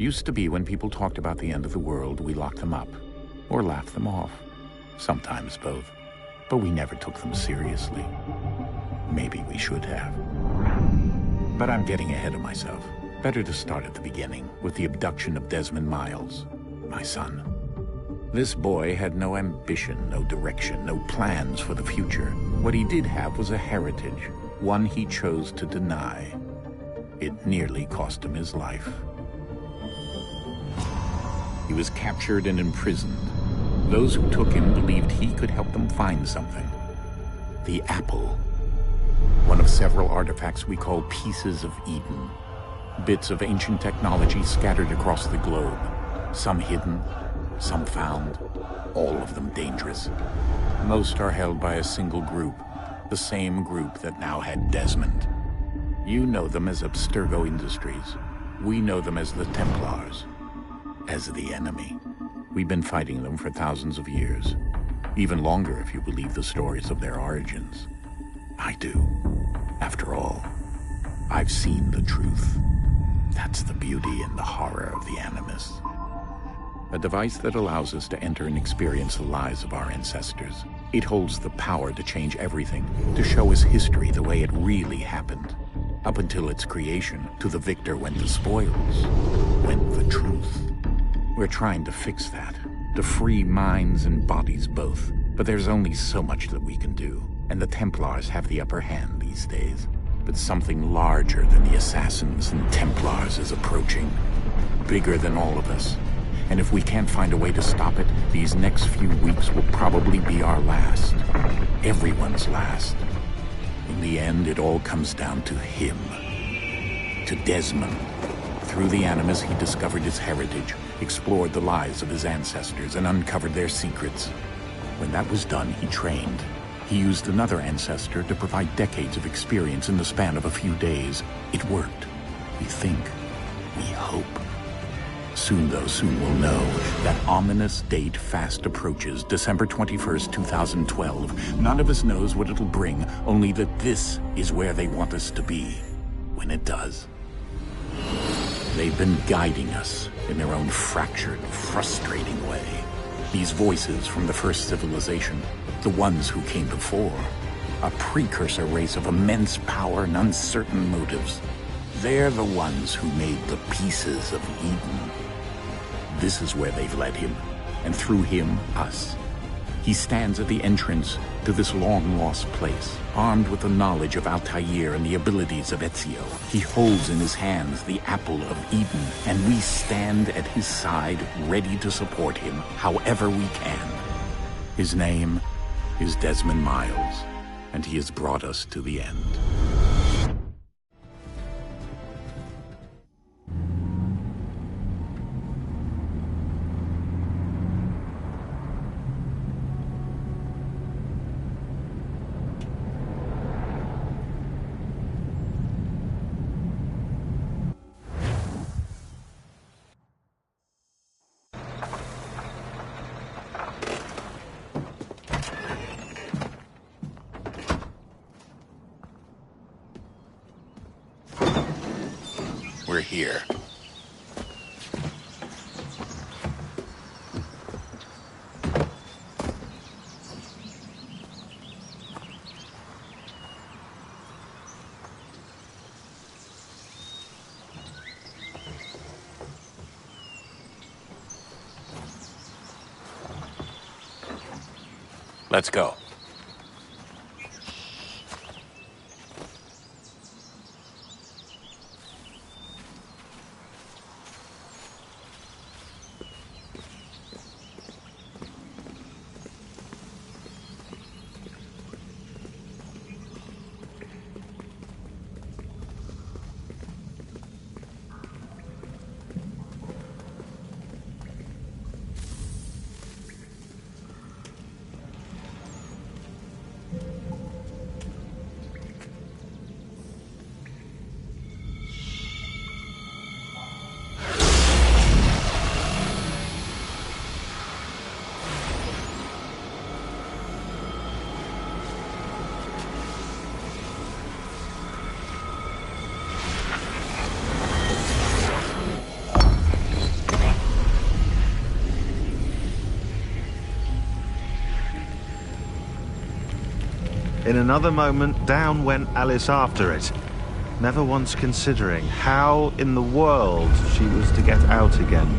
Used to be when people talked about the end of the world, we locked them up, or laughed them off. Sometimes both. But we never took them seriously. Maybe we should have. But I'm getting ahead of myself. Better to start at the beginning, with the abduction of Desmond Miles, my son. This boy had no ambition, no direction, no plans for the future. What he did have was a heritage, one he chose to deny. It nearly cost him his life. He was captured and imprisoned. Those who took him believed he could help them find something. The apple. One of several artifacts we call pieces of Eden. Bits of ancient technology scattered across the globe. Some hidden, some found, all of them dangerous. Most are held by a single group, the same group that now had Desmond. You know them as Abstergo Industries. We know them as the Templars, as the enemy. We've been fighting them for thousands of years, even longer if you believe the stories of their origins. I do. After all, I've seen the truth. That's the beauty and the horror of the Animus. A device that allows us to enter and experience the lives of our ancestors. It holds the power to change everything, to show us history the way it really happened. Up until its creation, to the victor went the spoils, went the truth. We're trying to fix that, to free minds and bodies both. But there's only so much that we can do, and the Templars have the upper hand these days. But something larger than the Assassins and Templars is approaching, bigger than all of us. And if we can't find a way to stop it, these next few weeks will probably be our last. Everyone's last. In the end, it all comes down to him. To Desmond. Through the Animus, he discovered his heritage, explored the lives of his ancestors, and uncovered their secrets. When that was done, he trained. He used another ancestor to provide decades of experience in the span of a few days. It worked. We think. We hope. Soon we'll know. That ominous date fast approaches, December 21st, 2012. None of us knows what it'll bring, only that this is where they want us to be. When it does. They've been guiding us in their own fractured, frustrating way. These voices from the first civilization, the ones who came before, a precursor race of immense power and uncertain motives. They're the ones who made the pieces of Eden. This is where they've led him, and through him, us. He stands at the entrance to this long-lost place, armed with the knowledge of Altair and the abilities of Ezio. He holds in his hands the apple of Eden, and we stand at his side, ready to support him, however we can. His name is Desmond Miles, and he has brought us to the end. We're here. Let's go. In another moment, down went Alice after it, never once considering how in the world she was to get out again.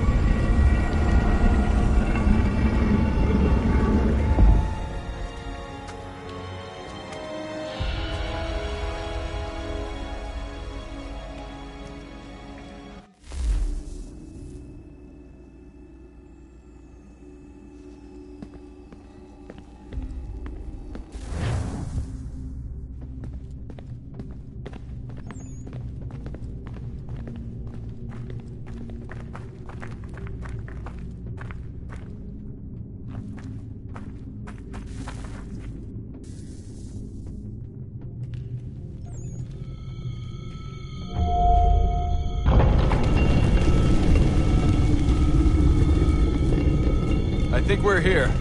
I think we're here.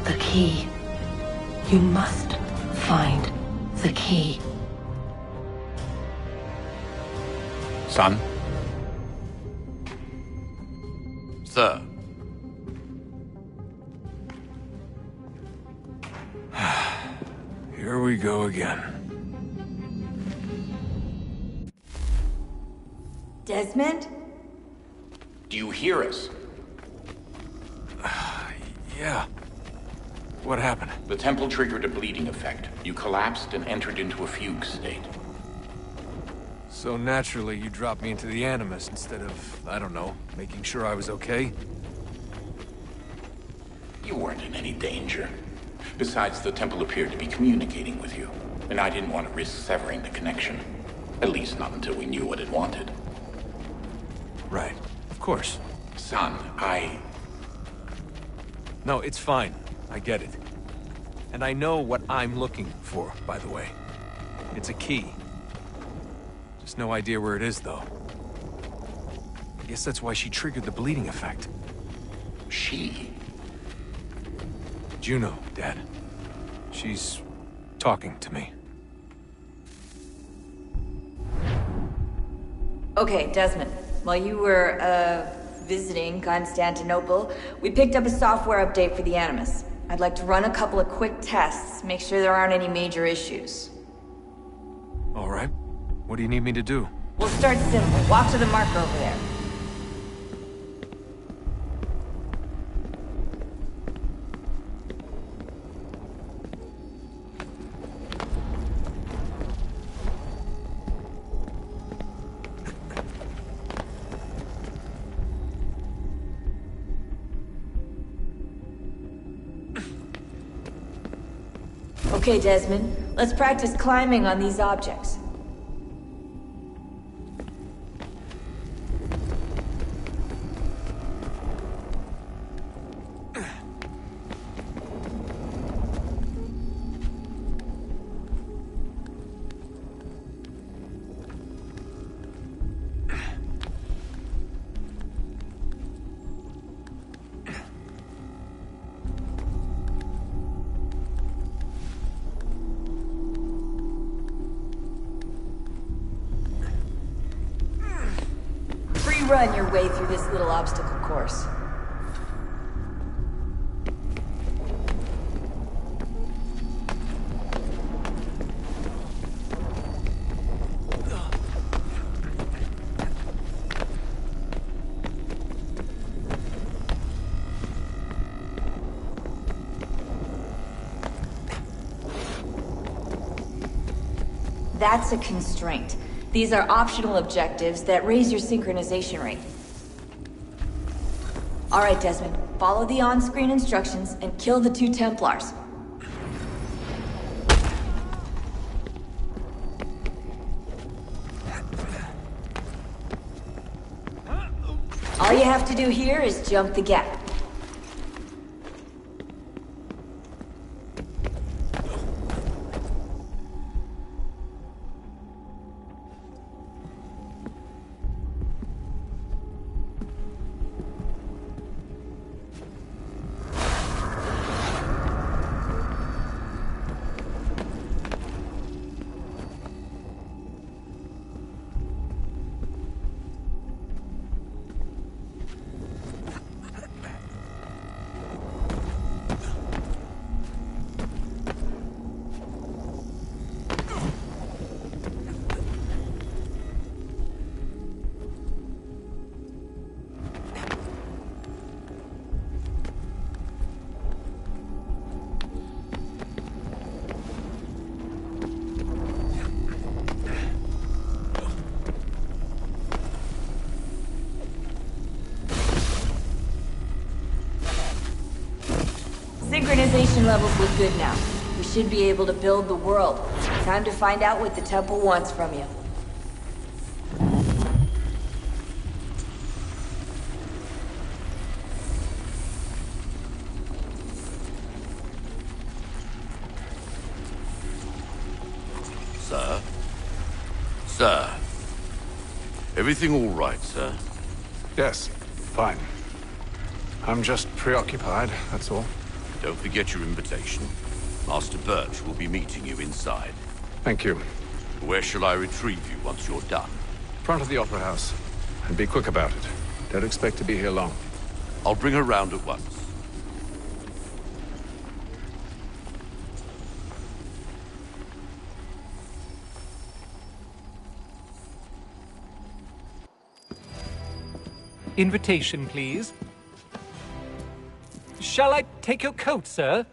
The key. You must find the key. Son? Sir. Here we go again. Desmond? Do you hear us? Yeah. What happened? The temple triggered a bleeding effect. You collapsed and entered into a fugue state. So naturally, you dropped me into the Animus instead of, I don't know, making sure I was okay? You weren't in any danger. Besides, the temple appeared to be communicating with you, and I didn't want to risk severing the connection. At least not until we knew what it wanted. Right. Of course. Son, No, it's fine. I get it. And I know what I'm looking for, by the way. It's a key. Just no idea where it is, though. I guess that's why she triggered the bleeding effect. She? Juno, Dad. She's talking to me. Okay, Desmond. While you were, visiting Constantinople, we picked up a software update for the Animus. I'd like to run a couple of quick tests, make sure there aren't any major issues. All right. What do you need me to do? We'll start simple. Walk to the marker over there. Okay, Desmond. Let's practice climbing on these objects. run your way through this little obstacle course. That's a constraint. These are optional objectives that raise your synchronization rate. Alright, Desmond. Follow the on-screen instructions and kill the 2 Templars. All you have to do here is jump the gap. Synchronization levels look good now. We should be able to build the world. Time to find out what the temple wants from you. Sir? Sir? Everything all right, sir? Yes, fine. I'm just preoccupied, that's all. Don't forget your invitation. Master Birch will be meeting you inside. Thank you. Where shall I retrieve you once you're done? Front of the Opera House. And be quick about it. Don't expect to be here long. I'll bring her round at once. Invitation, please. Shall I take your coat, sir?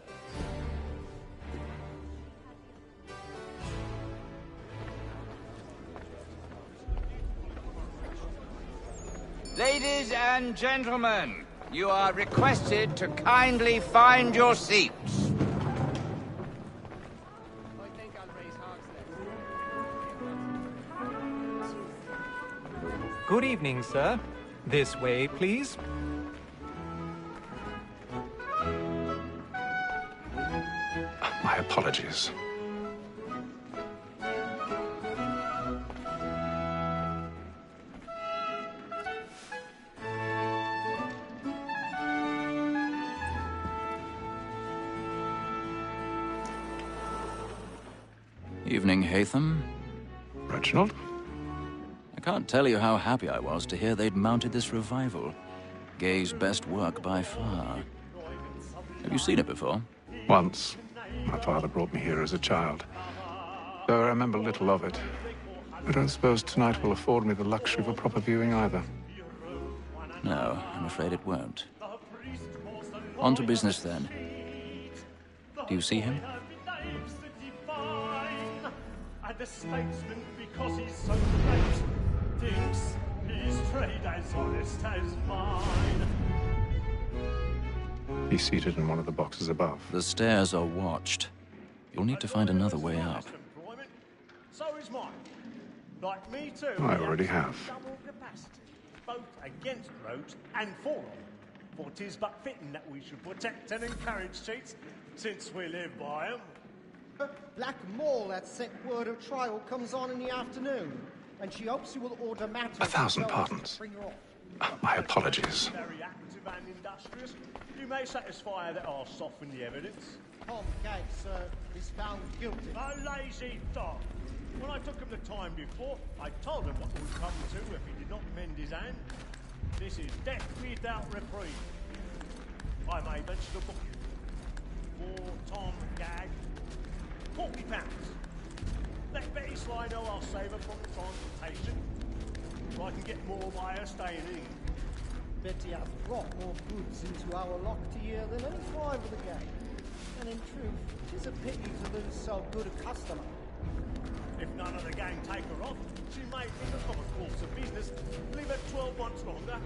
Ladies and gentlemen, you are requested to kindly find your seats. Good evening, sir. This way, please. My apologies. Evening, Hatham. Reginald? I can't tell you how happy I was to hear they'd mounted this revival. Gay's best work by far. Have you seen it before? Once. My father brought me here as a child. Though I remember little of it. I don't suppose tonight will afford me the luxury of a proper viewing either. No, I'm afraid it won't. On to business, then. Do you see him? And the statesman, because he's so great, thinks his trade as honest as mine. He's seated in one of the boxes above. The stairs are watched. You'll need to find another way up. So is mine. Like me too. I already have. Double capacity, both against roads and for them. For 'tis but fitting that we should protect and encourage cheats, since we live by 'em. Black Mall, that set word of trial, comes on in the afternoon, and she hopes you will order matters. 1,000 pardons. My apologies. Very active and industrious, you may satisfy that I'll soften the evidence. Tom Gates, sir, is found guilty. A lazy dog! When I took him the time before, I told him what would come to if he did not mend his hand. This is death without reprieve. I may venture to book you. For Tom Gag, £40. Let Betty Sly know I'll save her from the transportation, so I can get more by her staying in. Betty hath brought more goods into our locked here than any five of the gang. And in truth, 'tis a pity to lose so good a customer. If none of the gang take her off, she may, in the common course of business, leave her 12 months longer.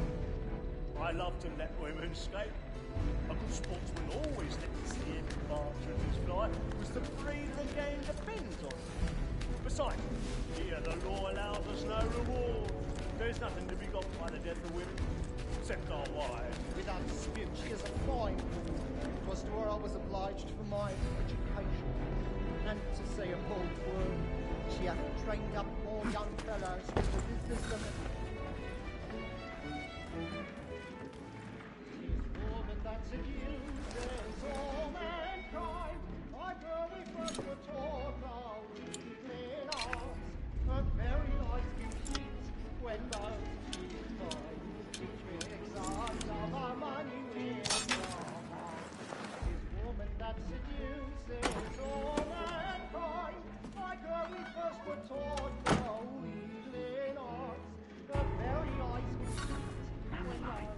I love to let women escape. A good sportsman always lets the end partridges fly, because the breed of the game depends on it. Besides, here the law allows us no reward. There's nothing to be got by the death of women, except our wives. Without dispute, she is a fine woman. It was to her I was obliged for my education. And to say a bold word, she hath trained up more young fellows for the business of it. She's woman that seduces all mankind. My girl, we first were taught our evening arts. Her very life competes when those she finds. She tricks us of our money with our heart. She's woman that seduces all mankind. My girl, we first were taught our evening arts. Her very eyes compete when those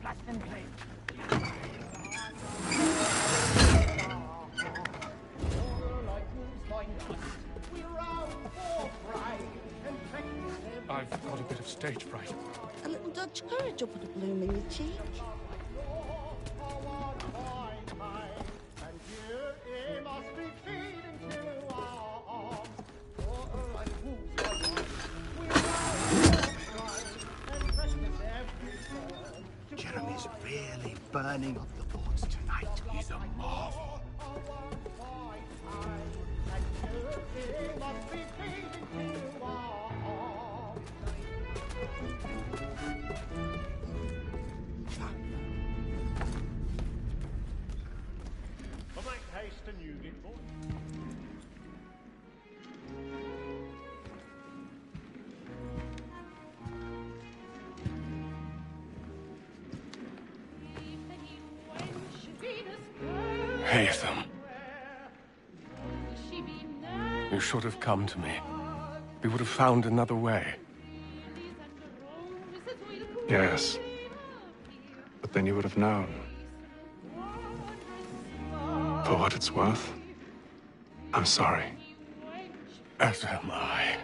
Blast and play. I've got a bit of stage fright. A little Dutch courage will put a bloom in your cheek. Jeremy's really burning up the boards tonight. He's a marvel. I'll make haste and you get bored. Haytham. You should have come to me. We would have found another way. Yes. But then you would have known. For what it's worth, I'm sorry. As am I.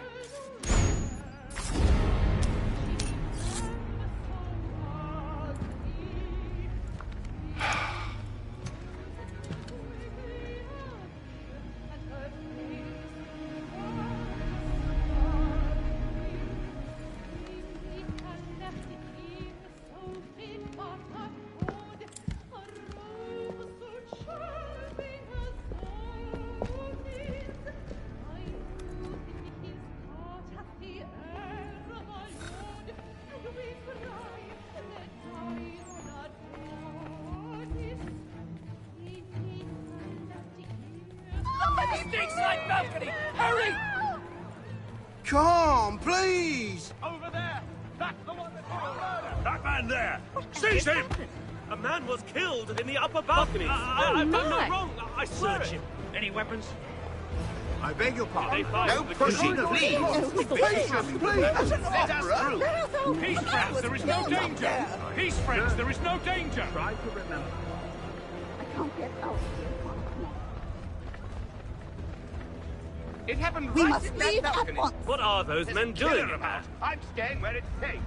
Come, please! Over there! That's the one that did the murder! That man there! Seize him! A man was killed in the upper balcony. I've done no wrong. I swear Search it. him. Any weapons? I beg your pardon. They fired No the pushing, killer. please! Patience, please! Let us through! Peace, friends, there is no danger! Peace, friends, there is no danger! Try to remember. I can't get out of here. It happened We right must in that leave at balcony. once. What are those men doing about? I'm staying where it's safe.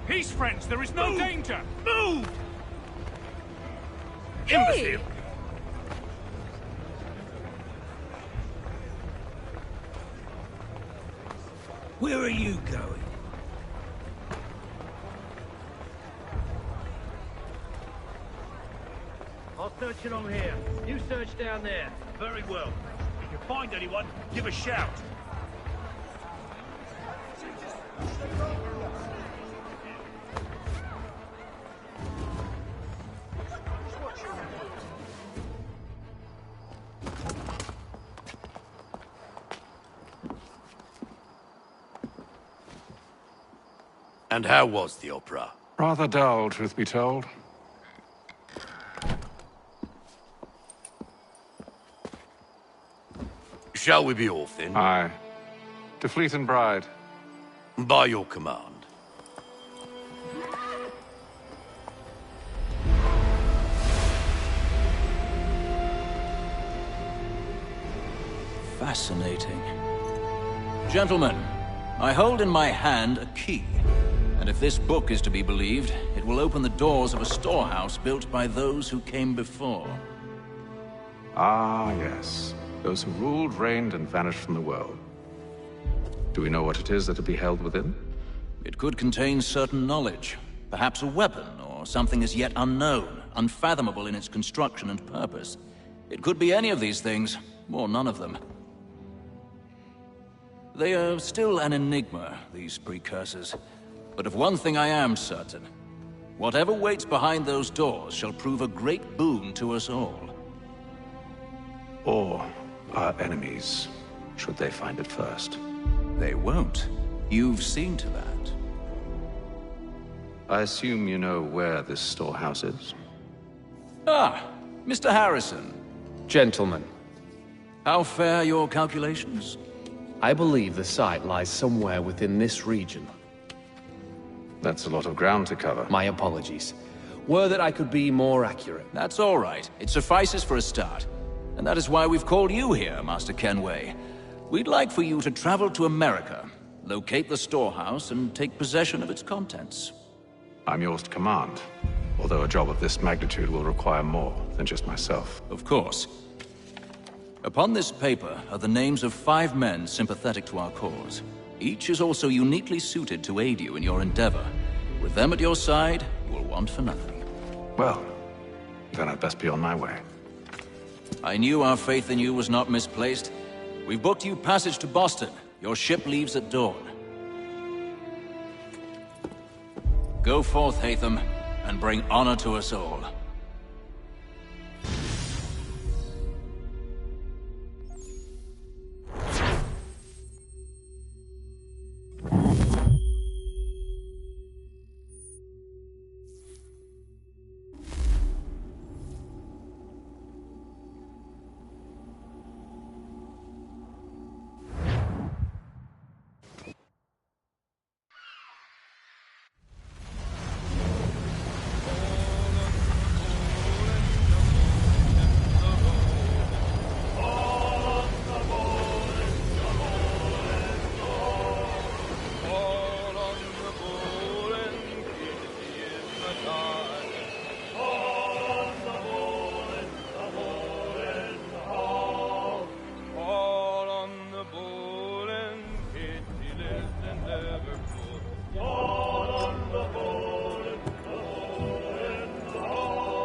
Peace, friends, there is no Move! danger! Move! Hey! Imbecile! Where are you going? I'll search along here. You search down there. Very well. If you find anyone, give a shout. And how was the opera? Rather dull, truth be told. Shall we be off then? Aye. To Fleet and Bride. By your command. Fascinating. Gentlemen, I hold in my hand a key. And if this book is to be believed, it will open the doors of a storehouse built by those who came before. Ah, yes. Those who ruled, reigned, and vanished from the world. Do we know what it is that will be held within? It could contain certain knowledge. Perhaps a weapon, or something as yet unknown, unfathomable in its construction and purpose. It could be any of these things, or none of them. They are still an enigma, these precursors. But of one thing I am certain. Whatever waits behind those doors shall prove a great boon to us all. Or our enemies, should they find it first. They won't. You've seen to that. I assume you know where this storehouse is? Ah, Mr. Harrison. Gentlemen. How fare your calculations? I believe the site lies somewhere within this region. That's a lot of ground to cover. My apologies. Were that I could be more accurate. That's all right. It suffices for a start. And that is why we've called you here, Master Kenway. We'd like for you to travel to America, locate the storehouse, and take possession of its contents. I'm yours to command, although a job of this magnitude will require more than just myself. Of course. Upon this paper are the names of 5 men sympathetic to our cause. Each is also uniquely suited to aid you in your endeavor. With them at your side, you will want for nothing. Well, then I'd best be on my way. I knew our faith in you was not misplaced. We've booked you passage to Boston. Your ship leaves at dawn. Go forth, Hatham, and bring honor to us all.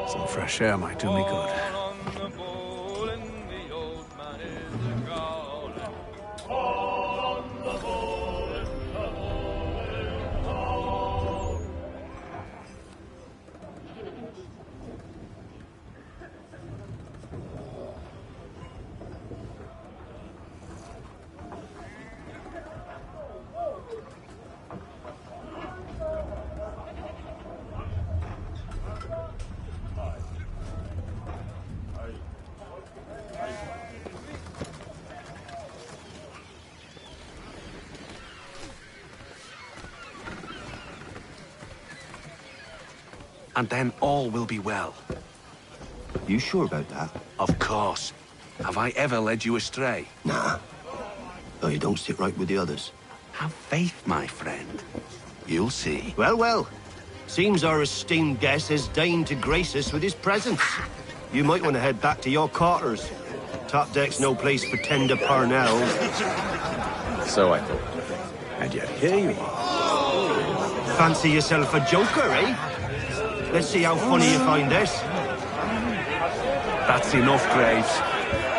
Some fresh air might do me good. And then all will be well. You sure about that? Of course. Have I ever led you astray? Nah. Oh, you don't sit right with the others. Have faith, my friend. You'll see. Well, well. Seems our esteemed guest has deigned to grace us with his presence. You might want to head back to your quarters. Top deck's no place for tender Parnells. So I thought. And yet here you are. Fancy yourself a joker, eh? Let's see how funny you find this. That's enough, Graves.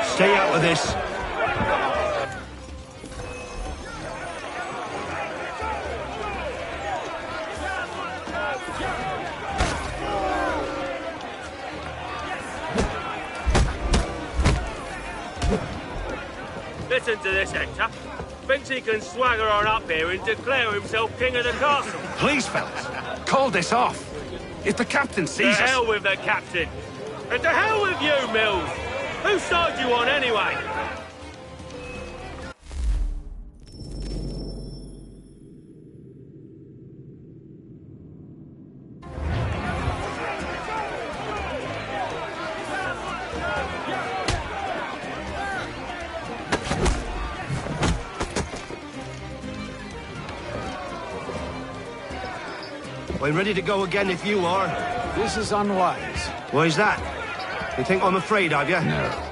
Stay out of this. Listen to this, Hector. Thinks he can swagger on up here and declare himself king of the castle. Please, fellas, call this off. If the captain sees us... To hell with the captain. And to hell with you, Mills. Whose side you on, anyway? I'm ready to go again if you are. This is unwise. Why's that? You think I'm afraid of you? No.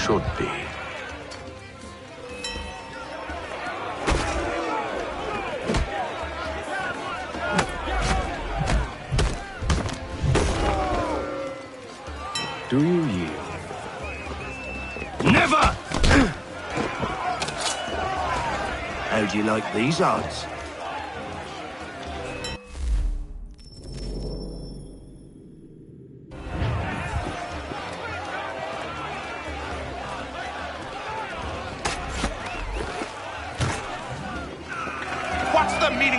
Should be. Do you yield? Never! How do you like these odds?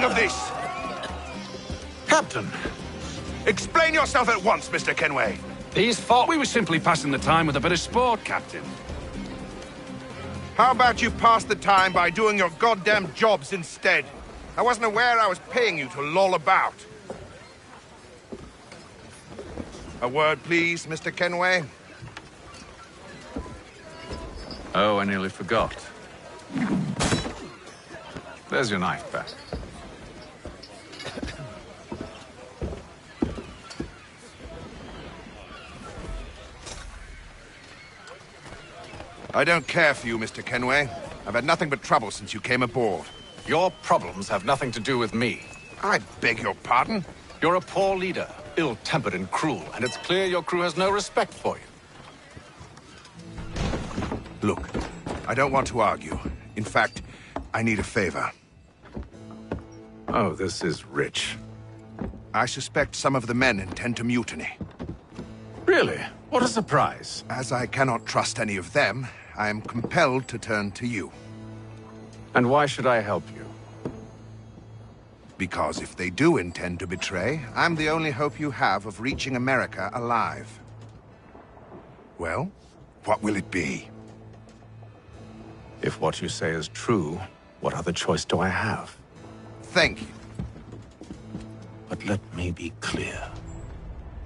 Of this? Captain! Explain yourself at once, Mr. Kenway. These thought we were simply passing the time with a bit of sport, Captain. How about you pass the time by doing your goddamn jobs instead? I wasn't aware I was paying you to loll about. A word, please, Mr. Kenway. Oh, I nearly forgot. There's your knife back. I don't care for you, Mr. Kenway. I've had nothing but trouble since you came aboard. Your problems have nothing to do with me. I beg your pardon? You're a poor leader, ill-tempered and cruel, and it's clear your crew has no respect for you. Look, I don't want to argue. In fact, I need a favor. Oh, this is rich. I suspect some of the men intend to mutiny. Really? What a surprise. As I cannot trust any of them, I am compelled to turn to you. And why should I help you? Because if they do intend to betray, I'm the only hope you have of reaching America alive. Well, what will it be? If what you say is true, what other choice do I have? Thank you. But let me be clear.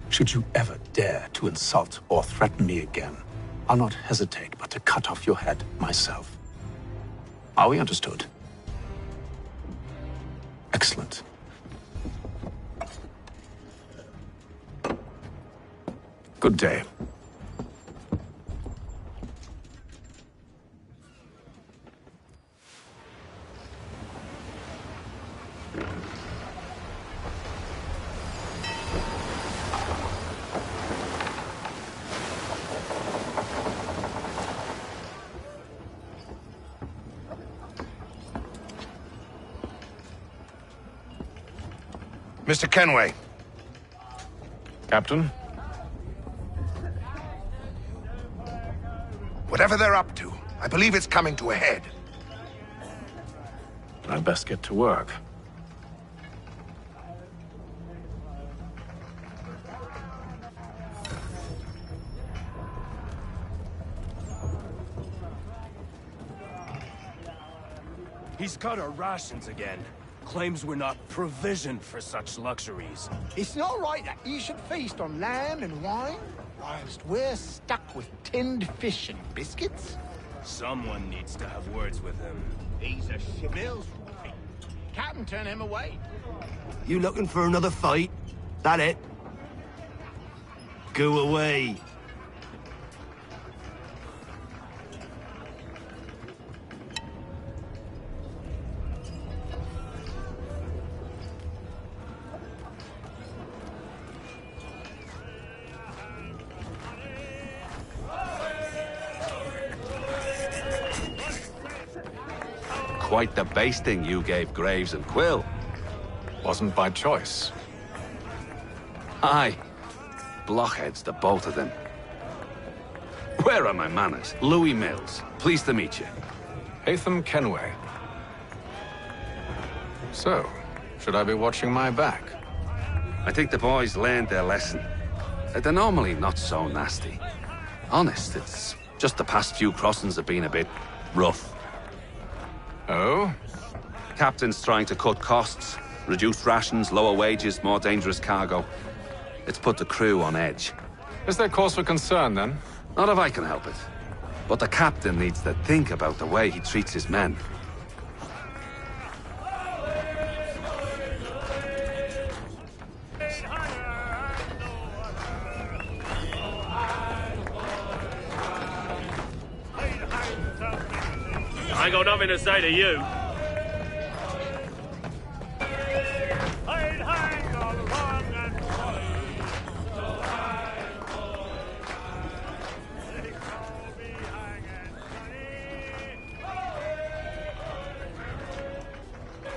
Should you ever dare to insult or threaten me again, I'll not hesitate but to cut off your head myself. Are we understood? Excellent. Good day. Mr. Kenway. Captain? Whatever they're up to, I believe it's coming to a head. I'd best get to work. He's cut our rations again. claims we're not provisioned for such luxuries. It's not right that you should feast on lamb and wine, whilst we're stuck with tinned fish and biscuits. Someone needs to have words with him. He's a Mills. Captain, turn him away. You looking for another fight? That it? Go away. Quite the basting you gave Graves and Quill. Wasn't by choice. Aye. Blockheads, the both of them. Where are my manners? Louis Mills. Pleased to meet you. Hatham Kenway. So, should I be watching my back? I think the boys learned their lesson. They're normally not so nasty. Honest, it's just the past few crossings have been a bit rough. Oh? Captain's trying to cut costs, reduce rations, lower wages, more dangerous cargo. It's put the crew on edge. Is there cause for concern, then? Not if I can help it. But the captain needs to think about the way he treats his men. I ain't got nothing to say to you.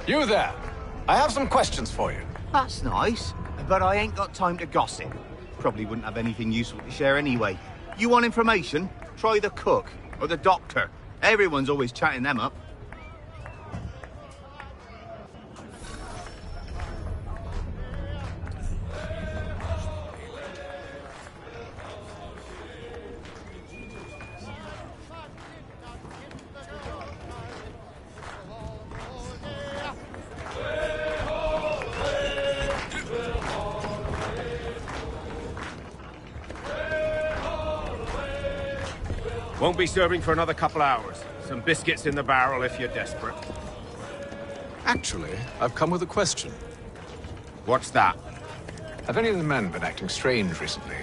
You there! I have some questions for you. That's nice, but I ain't got time to gossip. Probably wouldn't have anything useful to share anyway. You want information? Try the cook or the doctor. Everyone's always chatting them up. Won't be serving for another couple hours. Some biscuits in the barrel if you're desperate. Actually, I've come with a question. What's that? Have any of the men been acting strange recently?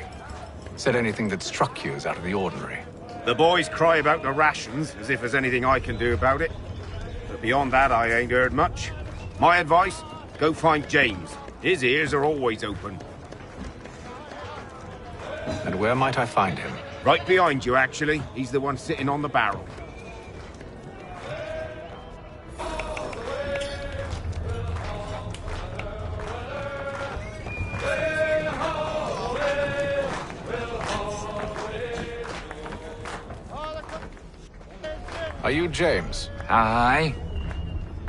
Said anything that struck you as out of the ordinary? The boys cry about the rations, as if there's anything I can do about it. But beyond that, I ain't heard much. My advice? Go find James. His ears are always open. And where might I find him? Right behind you, actually. He's the one sitting on the barrel. Are you James? Aye.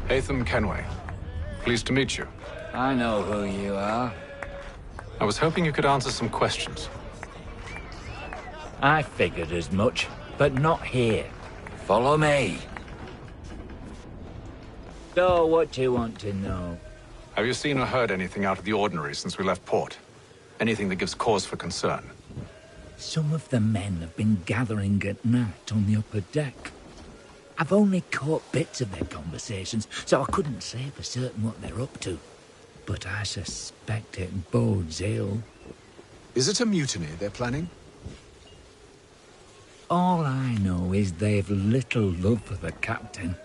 Hatham Kenway. Pleased to meet you. I know who you are. I was hoping you could answer some questions. I figured as much, but not here. Follow me. So, what do you want to know? Have you seen or heard anything out of the ordinary since we left port? Anything that gives cause for concern? Some of the men have been gathering at night on the upper deck. I've only caught bits of their conversations, so I couldn't say for certain what they're up to. But I suspect it bodes ill. Is it a mutiny they're planning? All I know is they've little love for the captain.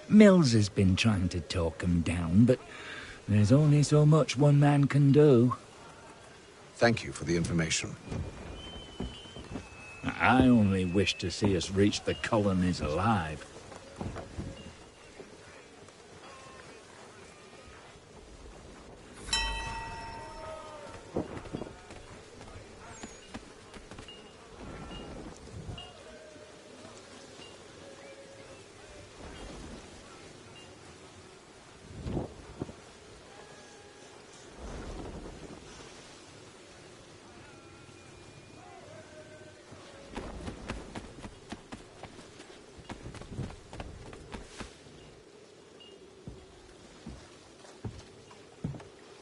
Mills has been trying to talk him down, but there's only so much one man can do. Thank you for the information. I only wish to see us reach the colonies alive.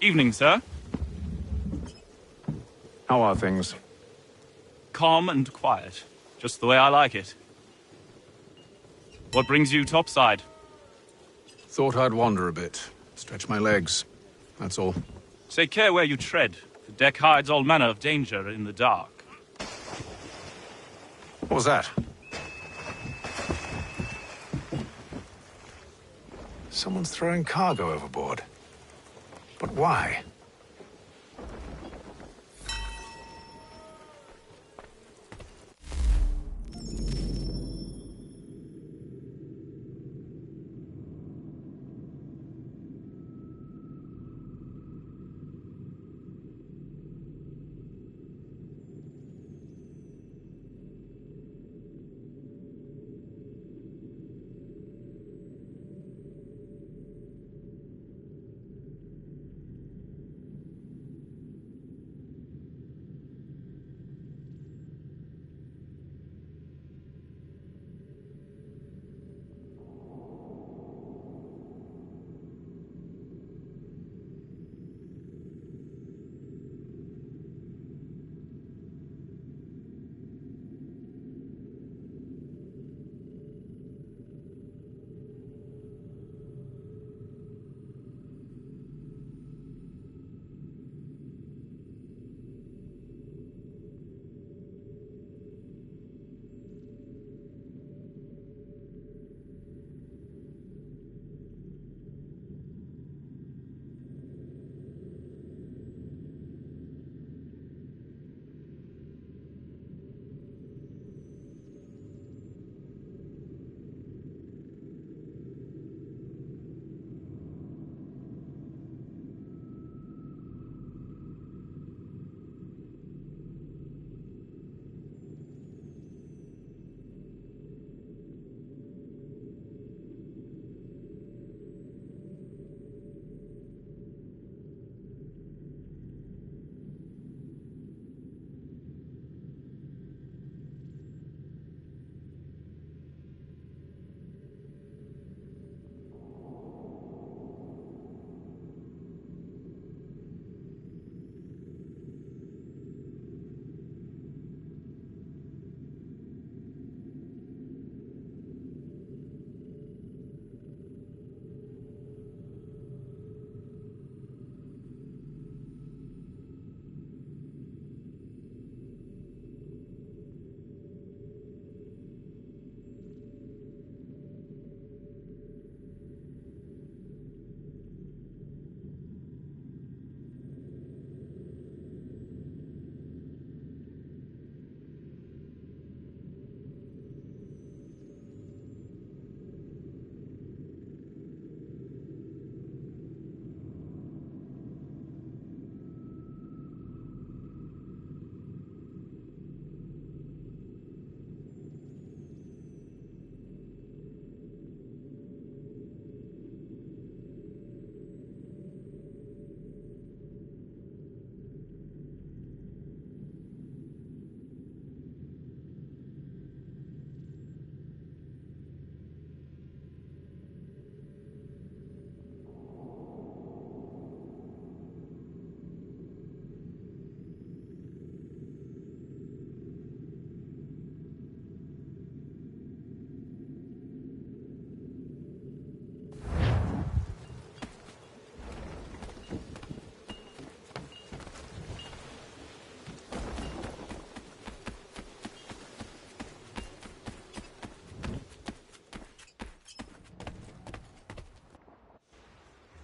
Evening, sir. How are things? Calm and quiet. Just the way I like it. What brings you topside? Thought I'd wander a bit. Stretch my legs. That's all. Take care where you tread. The deck hides all manner of danger in the dark. What was that? Someone's throwing cargo overboard. But why?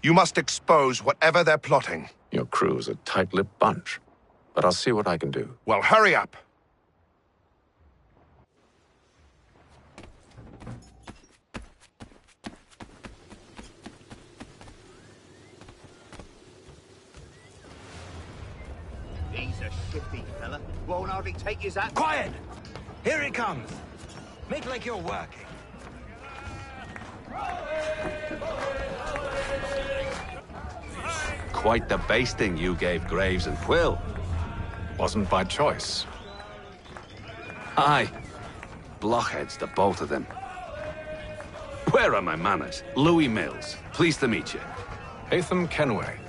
You must expose whatever they're plotting. Your crew's a tight-lipped bunch. But I'll see what I can do. Well, hurry up! He's a shifty fella. Won't hardly take his hat. Quiet! Here he comes. Make like you're working. Quite the basting you gave Graves and Quill. Wasn't by choice. Aye. Blockheads, the both of them. Where are my manners? Louis Mills. Pleased to meet you. Hatham Kenway.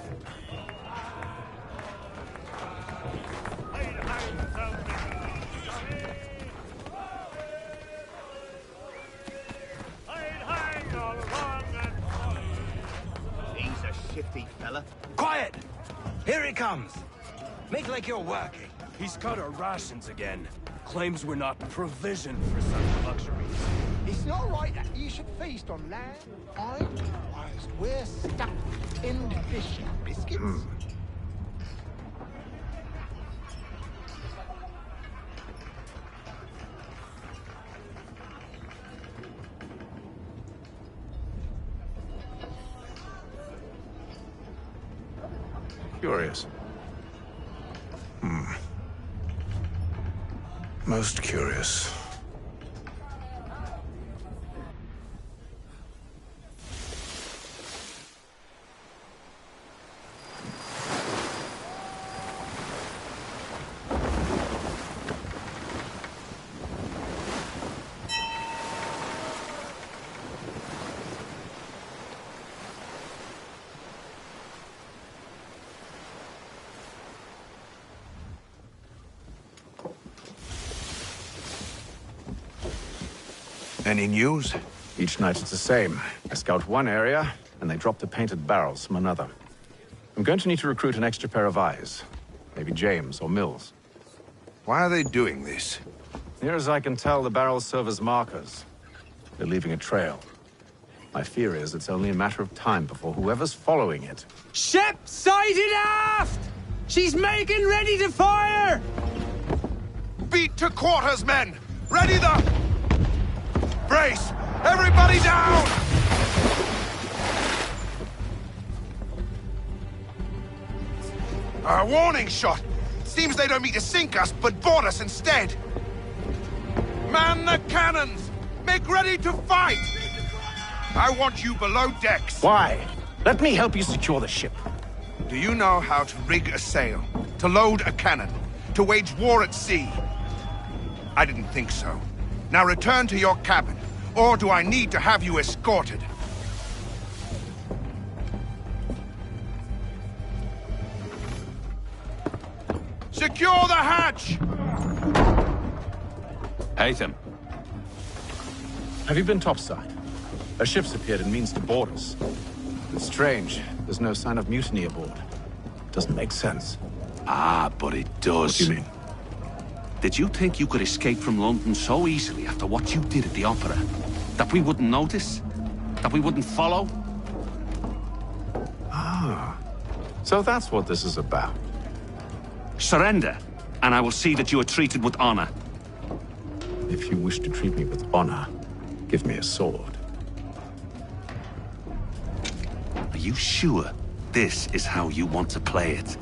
shifty fella. Quiet! Here he comes. Make like you're working. He's cut our rations again. Claims we're not provisioned for such luxuries. It's not right that you should feast on land, wine, whilst we're stuck with tinned fish and biscuits. Curious. Most curious. Any news? Each night it's the same. I scout one area, and they drop the painted barrels from another. I'm going to need to recruit an extra pair of eyes. Maybe James or Mills. Why are they doing this? Near as I can tell, the barrels serve as markers. They're leaving a trail. My fear is it's only a matter of time before whoever's following it... Ship sighted aft! She's making ready to fire! Beat to quarters, men! Ready the... Brace! Everybody down! A warning shot! Seems they don't mean to sink us, but board us instead! Man the cannons! Make ready to fight! I want you below decks! Why? Let me help you secure the ship. Do you know how to rig a sail? To load a cannon? To wage war at sea? I didn't think so. Now return to your cabin, or do I need to have you escorted? Secure the hatch! Haytham. Have you been topside? A ship's appeared and means to board us. It's strange. There's no sign of mutiny aboard. Doesn't make sense. Ah, but it does. What do you mean? Did you think you could escape from London so easily after what you did at the opera? That we wouldn't notice? That we wouldn't follow? Ah. So that's what this is about. Surrender, and I will see that you are treated with honor. If you wish to treat me with honor, give me a sword. Are you sure this is how you want to play it?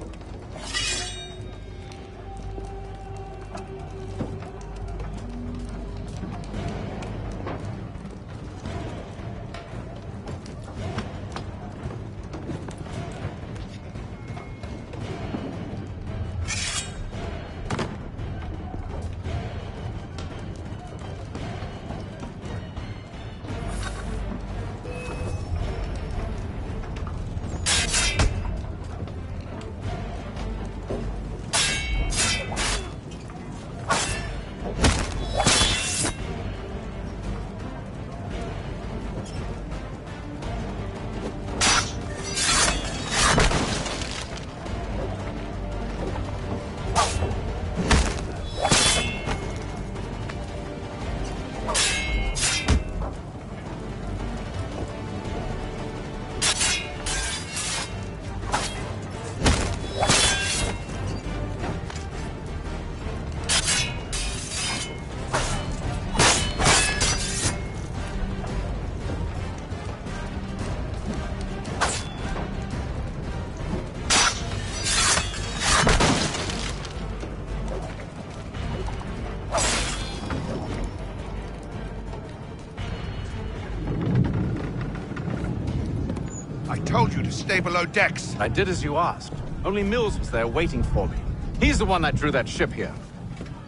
Told you to stay below decks. I did as you asked. Only Mills was there waiting for me. He's the one that drew that ship here.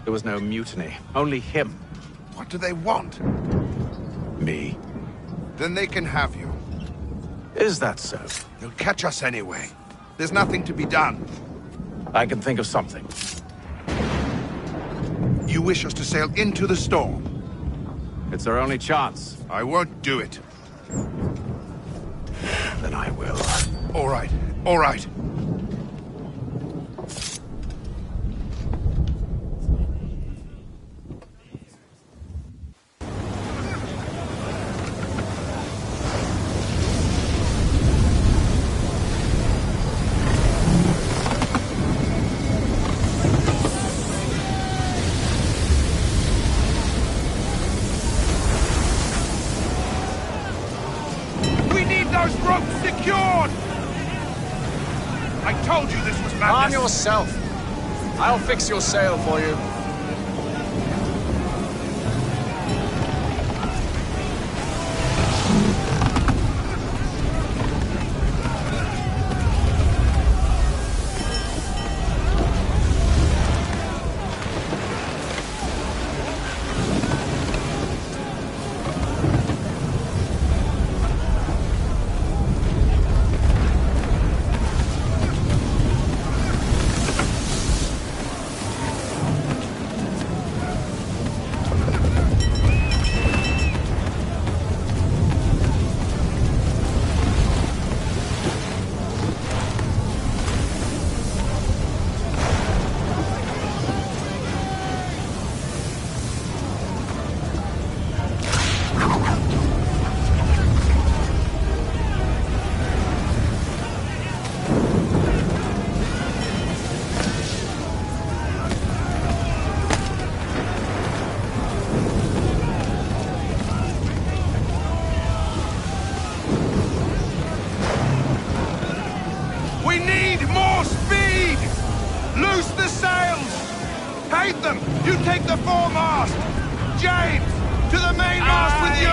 There was no mutiny, only him. What do they want? Me. Then they can have you. Is that so? They'll catch us anyway. There's nothing to be done. I can think of something. You wish us to sail into the storm? It's our only chance. I won't do it. than I will. All right, all right. We need those ropes secured! I told you this was madness. Arm yourself. I'll fix your sail for you. We need more speed! Loose the sails! Hate them! You take the foremast! James, to the mainmast with you!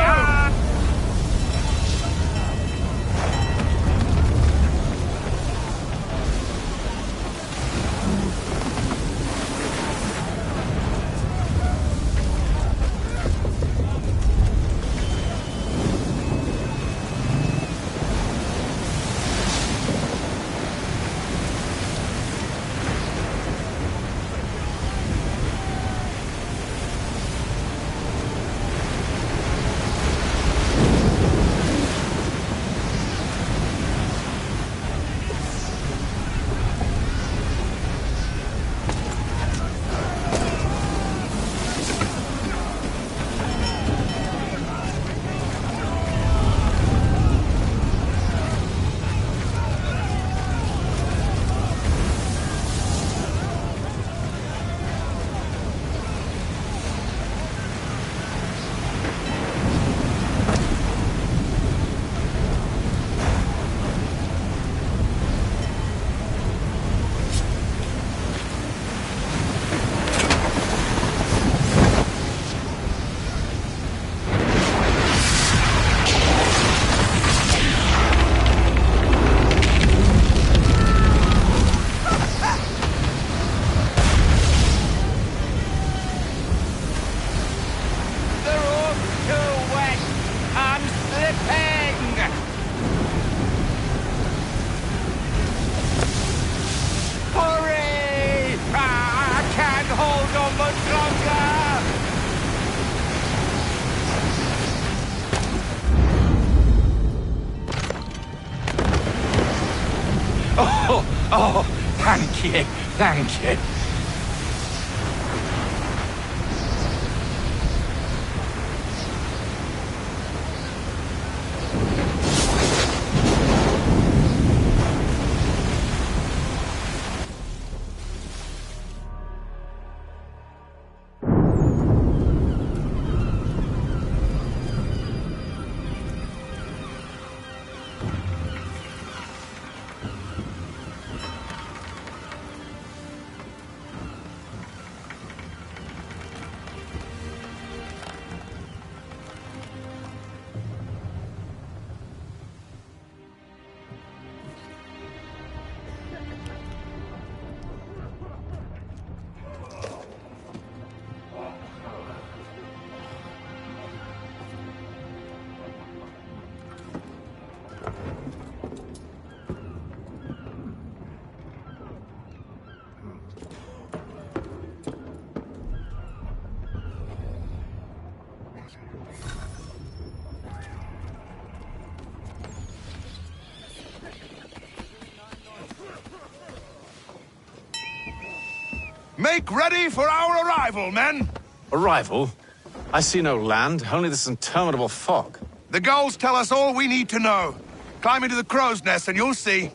Oh, thank you, thank you. Make ready for our arrival, men! Arrival? I see no land, only this interminable fog. The gulls tell us all we need to know. Climb into the crow's nest and you'll see.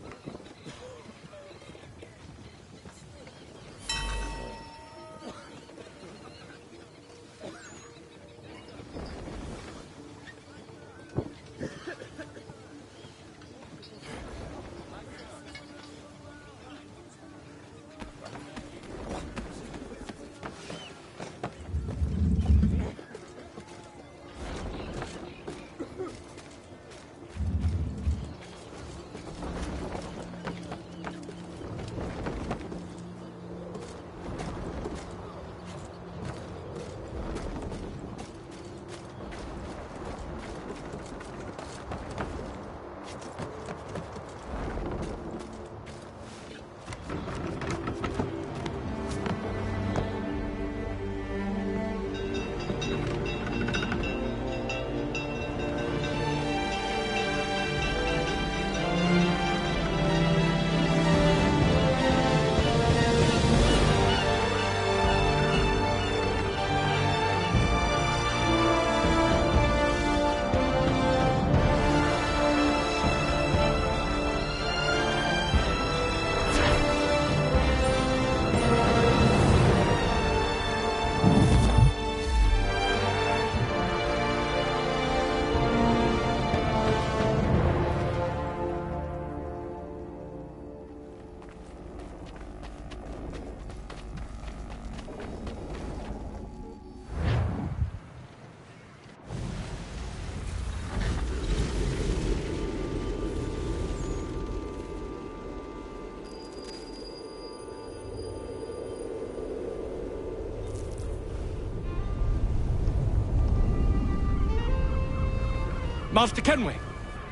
Master Kenway!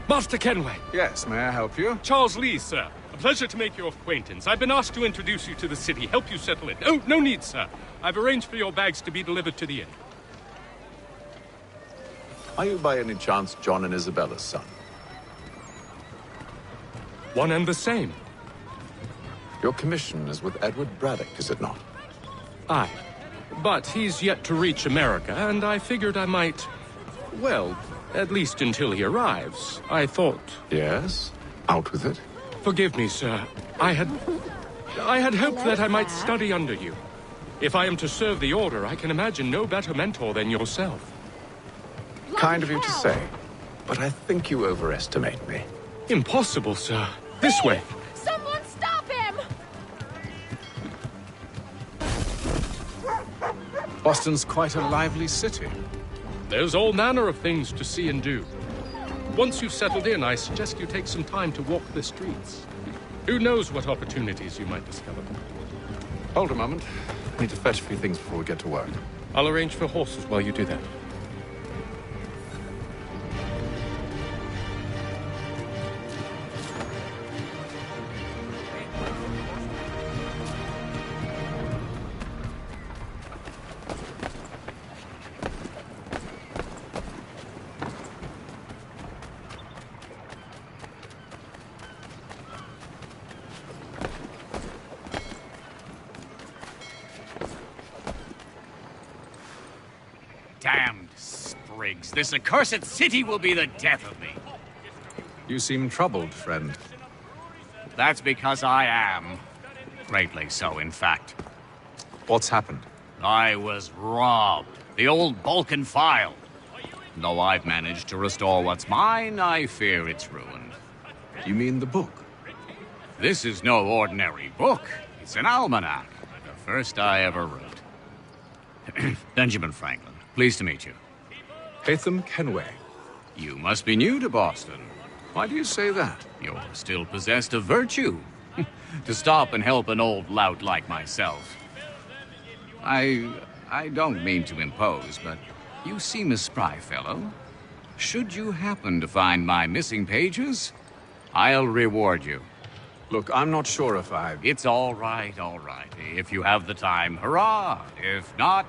Master Kenway! Yes, may I help you? Charles Lee, sir. A pleasure to make your acquaintance. I've been asked to introduce you to the city, help you settle in. Oh, no need, sir. I've arranged for your bags to be delivered to the inn. Are you by any chance John and Isabella's son? One and the same. Your commission is with Edward Braddock, is it not? Aye. But he's yet to reach America, and I figured I might... well, at least until he arrives. I thought... Yes? Out with it. Forgive me, sir. I had hoped that I might study under you. If I am to serve the Order, I can imagine no better mentor than yourself. Kind of you to say, but I think you overestimate me. Impossible, sir. This way. Someone stop him! Boston's quite a lively city. There's all manner of things to see and do. Once you've settled in, I suggest you take some time to walk the streets. Who knows what opportunities you might discover. Hold a moment. I need to fetch a few things before we get to work. I'll arrange for horses while you do that. Damned sprigs. This accursed city will be the death of me. You seem troubled, friend. That's because I am. Greatly so, in fact. What's happened? I was robbed. The old Balkan file. Though I've managed to restore what's mine, I fear it's ruined. You mean the book? This is no ordinary book. It's an almanac. The first I ever wrote. Benjamin Franklin. Pleased to meet you. Haytham Kenway. You must be new to Boston. Why do you say that? You're still possessed of virtue. To stop and help an old lout like myself. I don't mean to impose, but you seem a spry fellow. Should you happen to find my missing pages, I'll reward you. Look, I'm not sure if It's all right, all right. If you have the time, hurrah! If not,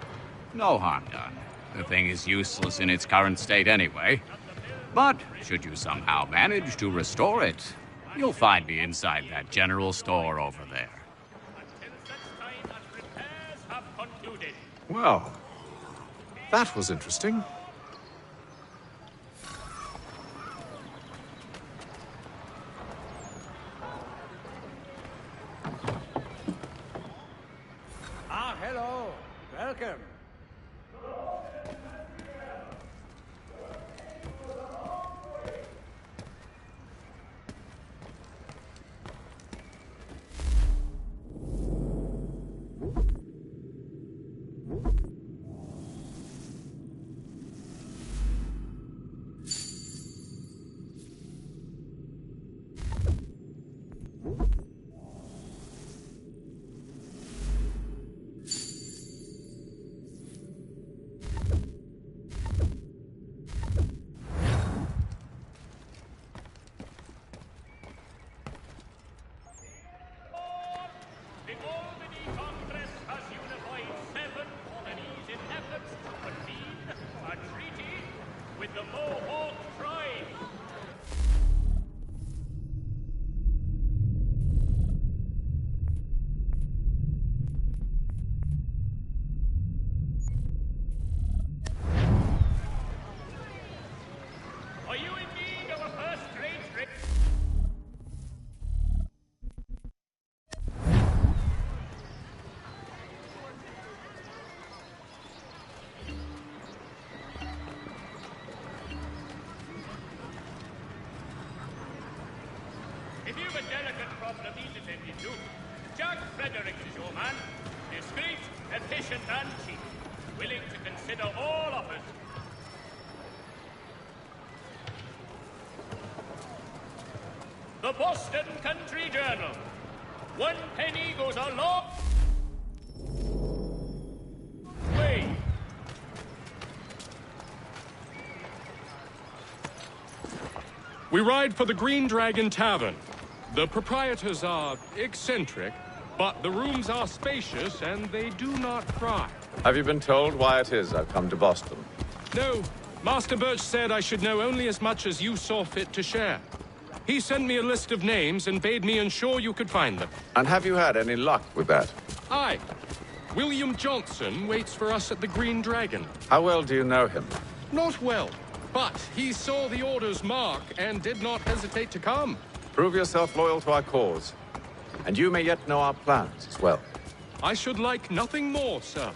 no harm done. The thing is useless in its current state anyway. But should you somehow manage to restore it, you'll find me inside that general store over there. Well, that was interesting. Ah, hello. Welcome. If you've a delicate problem he's attending to, Jack Fredericks is your man. Discreet, efficient, and cheap. Willing to consider all offers. The Boston Country Journal. 1 penny goes a long way. We ride for the Green Dragon Tavern. The proprietors are eccentric, but the rooms are spacious and they do not cry. Have you been told why it is I've come to Boston? No, Master Birch said I should know only as much as you saw fit to share. He sent me a list of names and bade me ensure you could find them. And have you had any luck with that? Aye. William Johnson waits for us at the Green Dragon. How well do you know him? Not well, but he saw the order's mark and did not hesitate to come. Prove yourself loyal to our cause, and you may yet know our plans as well. I should like nothing more, sir.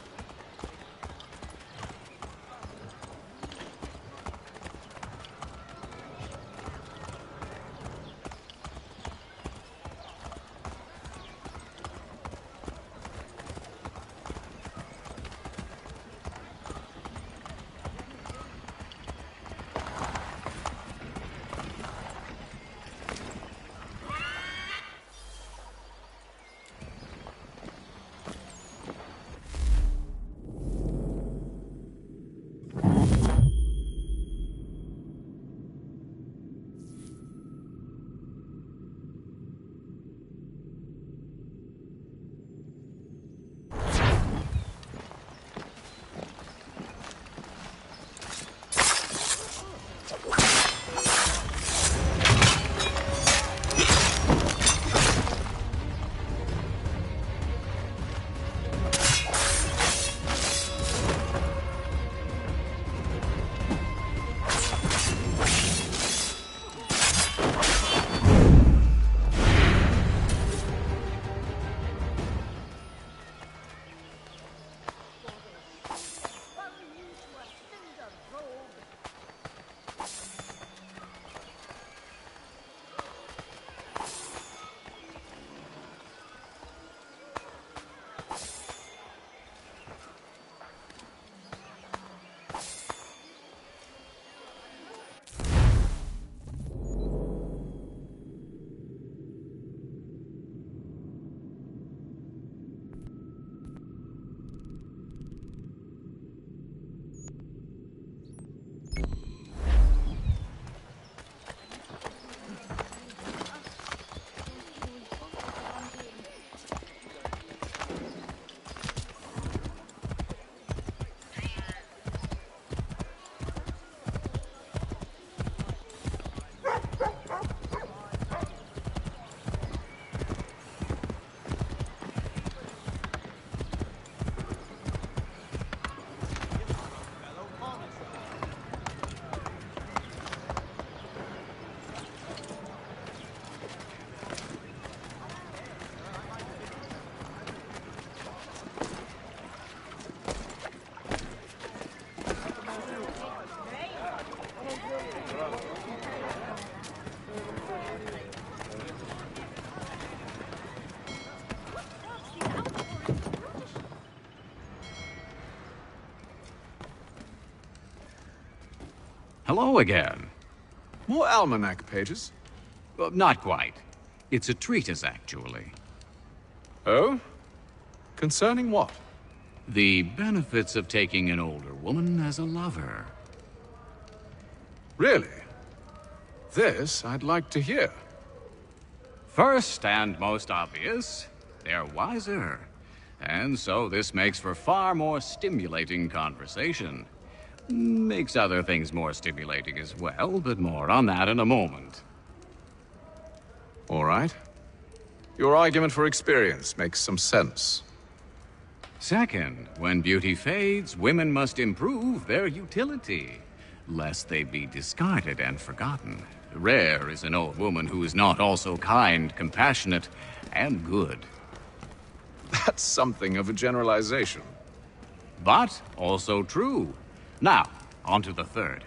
Hello again. More almanac pages? Well, not quite. It's a treatise, actually. Oh? Concerning what? The benefits of taking an older woman as a lover. Really? This I'd like to hear. First and most obvious, they're wiser. And so this makes for far more stimulating conversation. Makes other things more stimulating as well, but more on that in a moment. All right. Your argument for experience makes some sense. Second, when beauty fades, women must improve their utility, lest they be discarded and forgotten. Rare is an old woman who is not also kind, compassionate, and good. That's something of a generalization. But also true. Now, on to the third.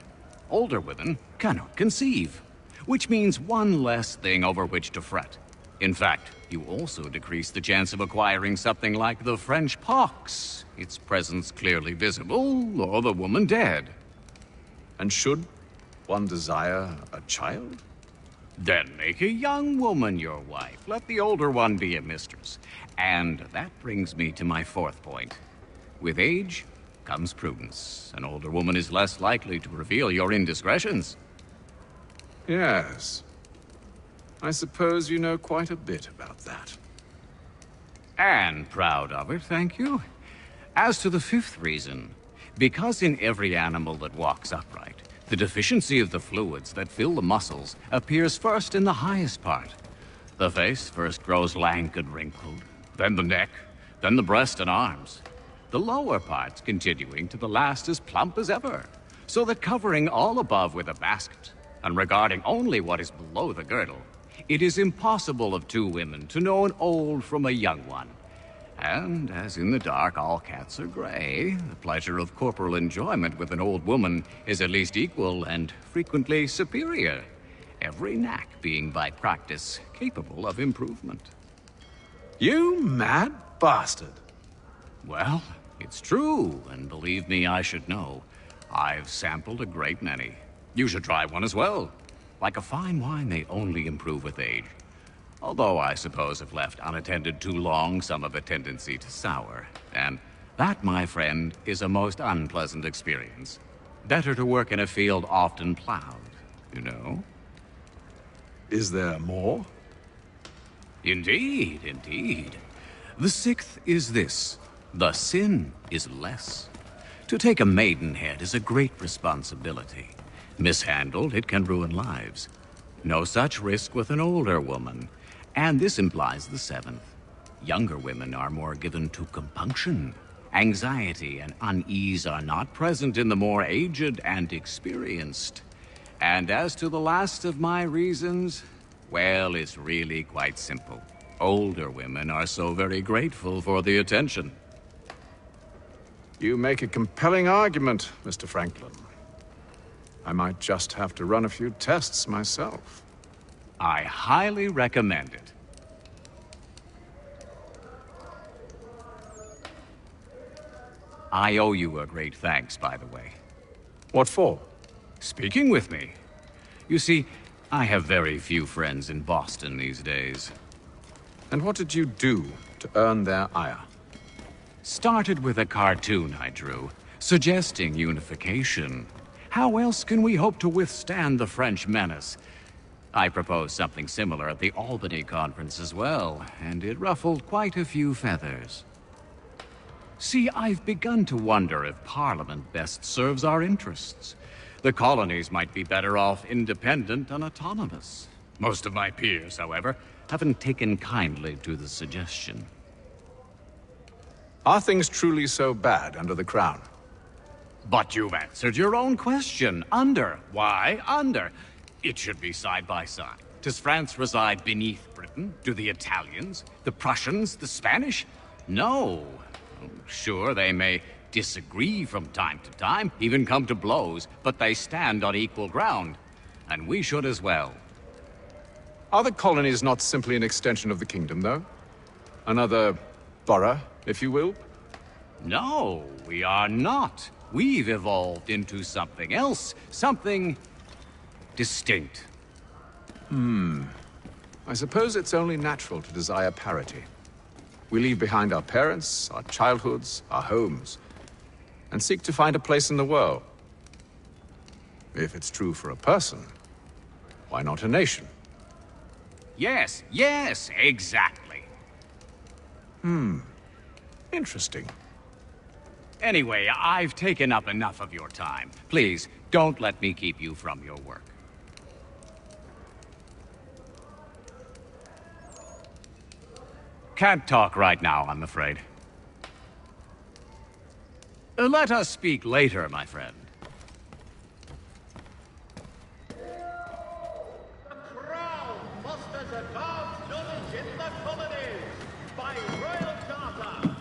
Older women cannot conceive, which means one less thing over which to fret. In fact, you also decrease the chance of acquiring something like the French pox, its presence clearly visible, or the woman dead. And should one desire a child? Then make a young woman your wife. Let the older one be a mistress. And that brings me to my fourth point. With age comes prudence. An older woman is less likely to reveal your indiscretions. Yes. I suppose you know quite a bit about that. And proud of it, thank you. As to the fifth reason, because in every animal that walks upright, the deficiency of the fluids that fill the muscles appears first in the highest part. The face first grows lank and wrinkled, then the neck, then the breast and arms. The lower parts continuing to the last as plump as ever, so that covering all above with a basket, and regarding only what is below the girdle, it is impossible of two women to know an old from a young one. And as in the dark all cats are gray, the pleasure of corporal enjoyment with an old woman is at least equal and frequently superior, every knack being by practice capable of improvement. You mad bastard. Well, it's true, and believe me, I should know. I've sampled a great many. You should try one as well. Like a fine wine, they only improve with age. Although I suppose if left unattended too long, some have a tendency to sour. And that, my friend, is a most unpleasant experience. Better to work in a field often plowed, you know? Is there more? Indeed, indeed. The sixth is this. The sin is less. To take a maidenhead is a great responsibility. Mishandled, it can ruin lives. No such risk with an older woman. And this implies the seventh. Younger women are more given to compunction. Anxiety and unease are not present in the more aged and experienced. And as to the last of my reasons, well, it's really quite simple. Older women are so very grateful for the attention. You make a compelling argument, Mr. Franklin. I might just have to run a few tests myself. I highly recommend it. I owe you a great thanks, by the way. What for? Speaking with me. You see, I have very few friends in Boston these days. And what did you do to earn their ire? Started with a cartoon I drew, suggesting unification. How else can we hope to withstand the French menace? I proposed something similar at the Albany conference as well, and it ruffled quite a few feathers. See, I've begun to wonder if Parliament best serves our interests. The colonies might be better off independent and autonomous. Most of my peers, however, haven't taken kindly to the suggestion. Are things truly so bad under the Crown? But you've answered your own question. Under. Why under? It should be side by side. Does France reside beneath Britain? Do the Italians? The Prussians? The Spanish? No. Sure, they may disagree from time to time, even come to blows, but they stand on equal ground. And we should as well. Are the colonies not simply an extension of the kingdom, though? Another borough, if you will? No, we are not. We've evolved into something else, something distinct. I suppose it's only natural to desire parity. We leave behind our parents, our childhoods, our homes, and seek to find a place in the world. If it's true for a person, why not a nation? Yes, yes, exactly. Interesting. Anyway, I've taken up enough of your time. Please, don't let me keep you from your work. Can't talk right now, I'm afraid. Let us speak later, my friend. The Crown fosters advanced knowledge in the colonies by royal charter.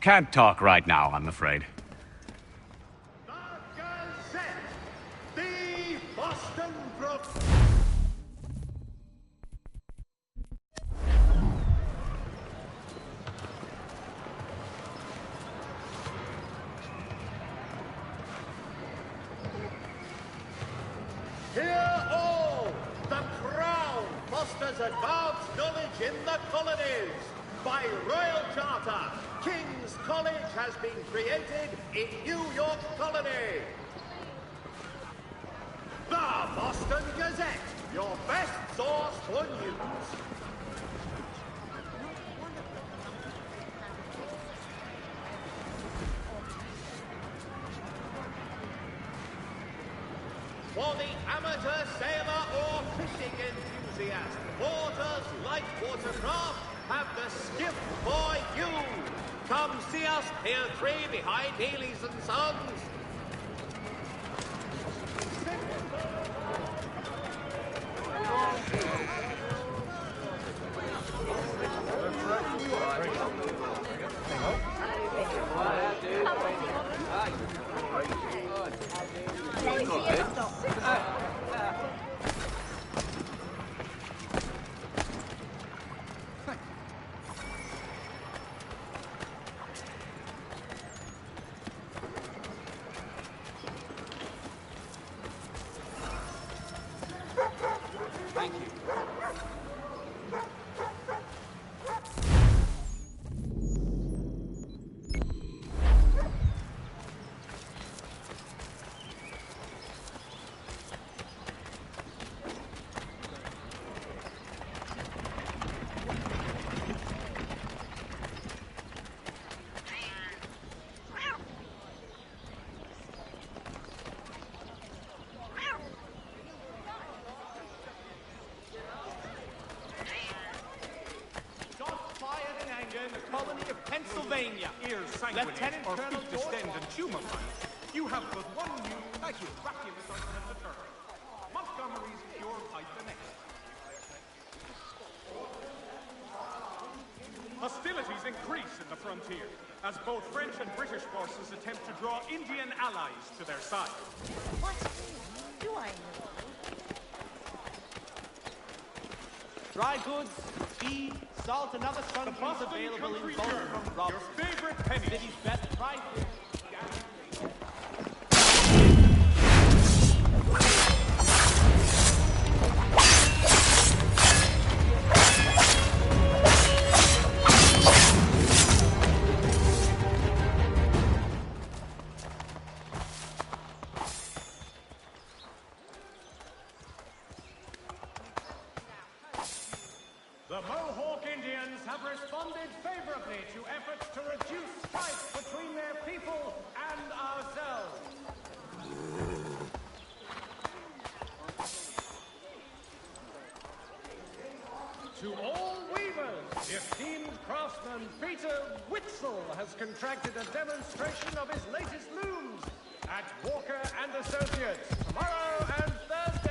Can't talk right now, I'm afraid. The Gazette, the Boston Brook. Hear all! The Crown fosters advanced knowledge in the colonies. By royal charter, King's College has been created in New York Colony. The Boston Gazette, your best source for news. For the amateur sailor or fishing enthusiast, Porter's light watercraft have the skiff for you. Come see us, Pier 3 behind Healy's and Sons. Colony of Pennsylvania. Ears sanguinate or feet distend and tumefy. You have but one new miraculous ointment to turn. Montgomery's pure pipe the next. Hostilities increase in the frontier as both French and British forces attempt to draw Indian allies to their side. What do I know? Dry goods, tea, salt, and other sundries available in bulk from Robson. Your favorite penny. City's best prices. The Mohawk Indians have responded favorably to efforts to reduce strife between their people and ourselves. To all weavers, the esteemed craftsman Peter Witzel has contracted a demonstration of his latest looms at Walker and Associates tomorrow and Thursday.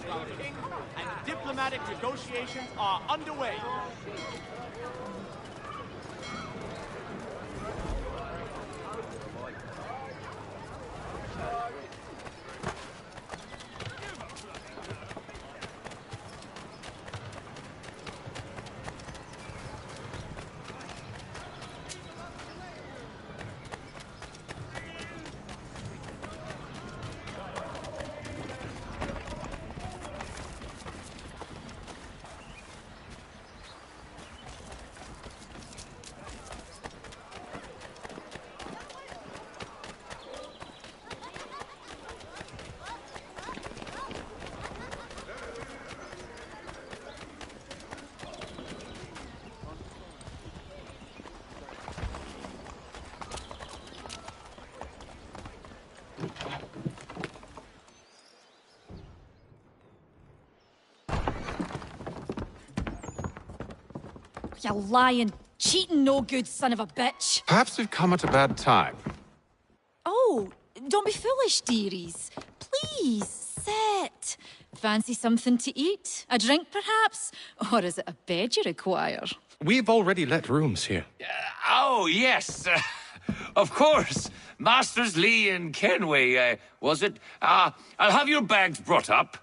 to our king, and the diplomatic negotiations are underway. You lying, cheating, no good son of a bitch. Perhaps we've come at a bad time. Oh, don't be foolish, dearies. Please, sit. Fancy something to eat? A drink, perhaps? Or is it a bed you require? We've already let rooms here. Oh, yes. Of course. Masters Lee and Kenway, was it? I'll have your bags brought up.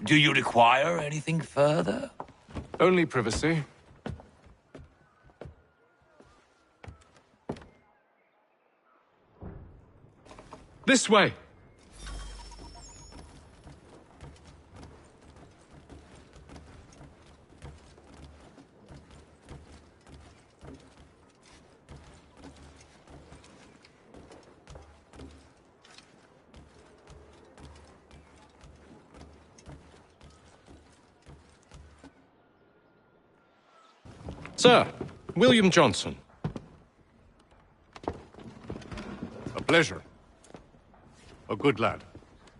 Do you require anything further? Only privacy. This way! Sir, William Johnson. A pleasure. A good lad,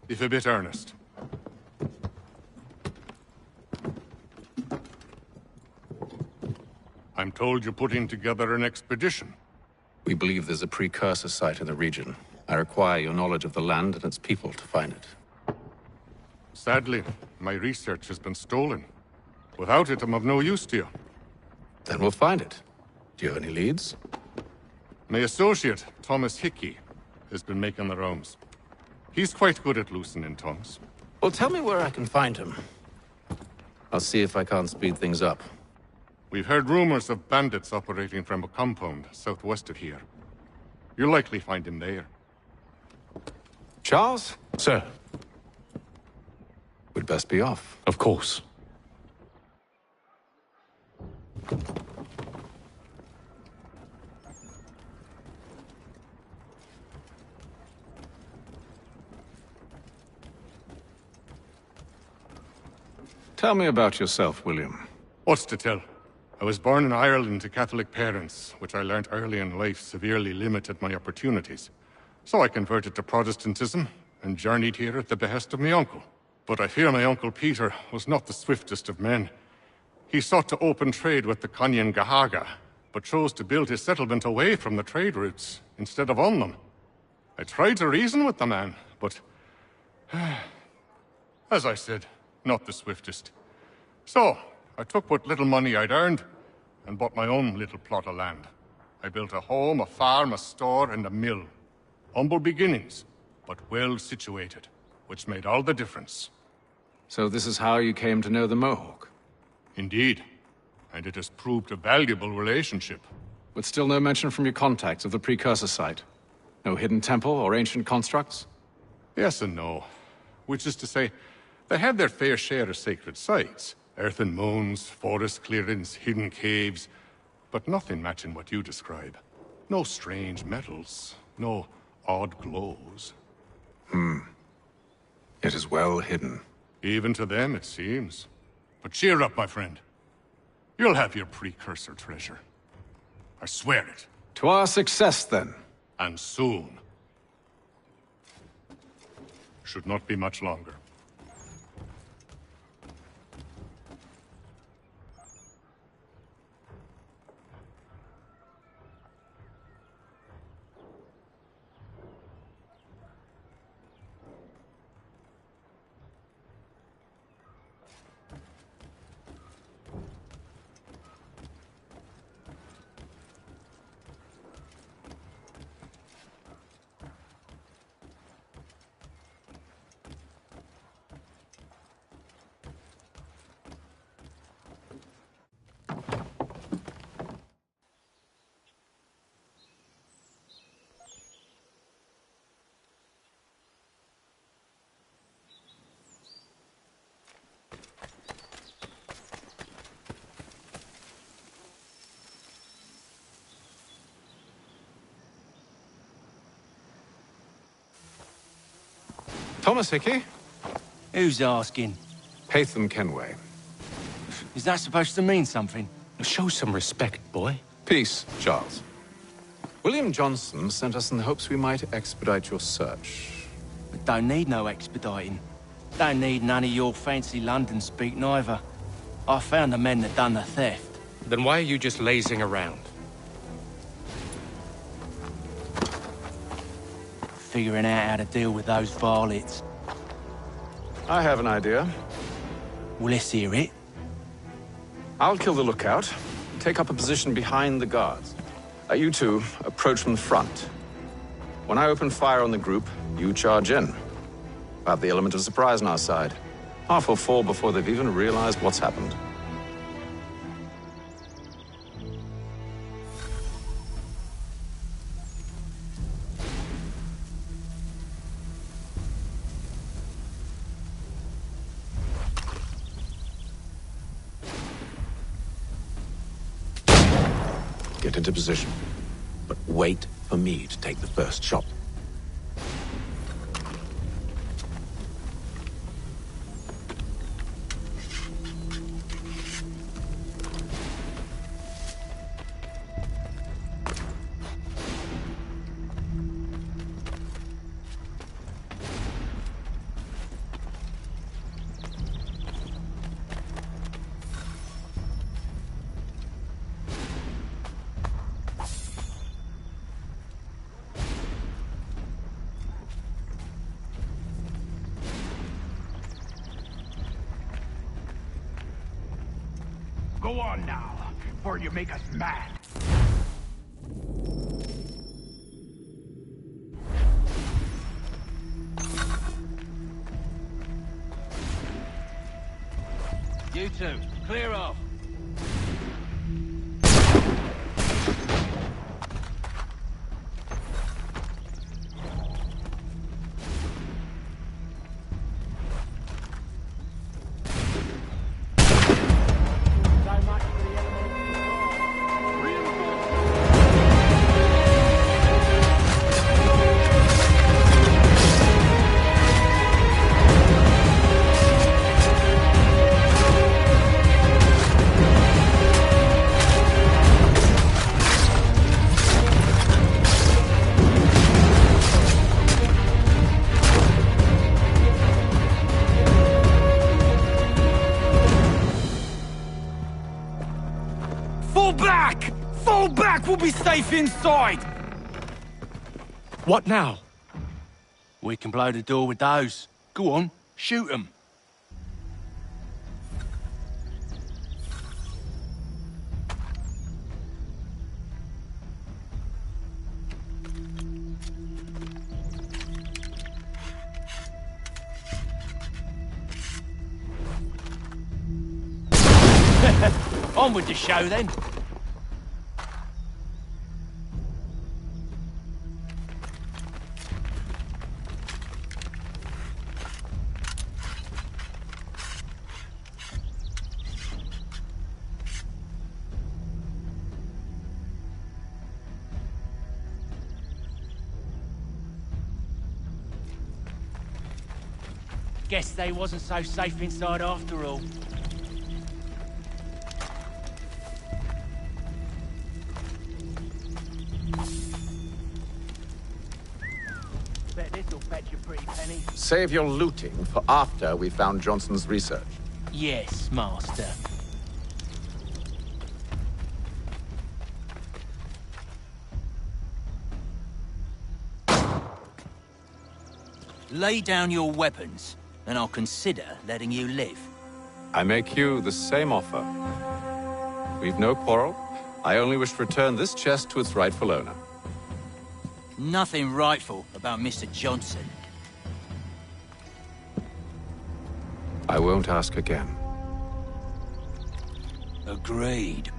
if a bit earnest. I'm told you're putting together an expedition. We believe there's a precursor site in the region. I require your knowledge of the land and its people to find it. Sadly, my research has been stolen. Without it, I'm of no use to you. Then we'll find it. Do you have any leads? My associate, Thomas Hickey, has been making the rounds. He's quite good at loosening tongues. Well, tell me where I can find him. I'll see if I can't speed things up. We've heard rumors of bandits operating from a compound southwest of here. You'll likely find him there. Charles? Sir. We'd best be off. Of course. Tell me about yourself, William. What's to tell? I was born in Ireland to Catholic parents, which I learnt early in life severely limited my opportunities. So I converted to Protestantism and journeyed here at the behest of my uncle. But I fear my uncle Peter was not the swiftest of men. He sought to open trade with the Conyan Gahaga, but chose to build his settlement away from the trade routes instead of on them. I tried to reason with the man, but as I said, not the swiftest. So, I took what little money I'd earned and bought my own little plot of land. I built a home, a farm, a store, and a mill. Humble beginnings, but well situated, which made all the difference. So this is how you came to know the Mohawk? Indeed. And it has proved a valuable relationship. But still no mention from your contacts of the precursor site? No hidden temple or ancient constructs? Yes and no. Which is to say, they have their fair share of sacred sites. Earthen mounds, forest clearings, hidden caves. But nothing matching what you describe. No strange metals. No odd glows. It is well hidden. Even to them, it seems. But cheer up, my friend. You'll have your precursor treasure. I swear it. To our success, then. And soon. Should not be much longer. Thomas Hickey? Who's asking? Haytham Kenway. Is that supposed to mean something? Show some respect, boy. Peace, Charles. William Johnson sent us in the hopes we might expedite your search. We don't need no expediting. Don't need none of your fancy London speak neither. I found the men that done the theft. Then why are you just lazing around? Figuring out how to deal with those varlets. I have an idea. Well, let's hear it. I'll kill the lookout, take up a position behind the guards. You two approach from the front. When I open fire on the group, you charge in. We'll have the element of surprise on our side. Half will fall before they've even realized what's happened. Get into position, but wait for me to take the first shot. Go on now, before you make us mad. You two, clear off. Fall back! Fall back! We'll be safe inside! What now? We can blow the door with those. Go on, shoot them. On with the show, then. Guess they wasn't so safe inside after all. Bet this'll fetch a pretty penny. Save your looting for after we found Johnson's research. Yes, Master. Lay down your weapons, and I'll consider letting you live. I make you the same offer. We've no quarrel. I only wish to return this chest to its rightful owner. Nothing rightful about Mr. Johnson. I won't ask again. Agreed.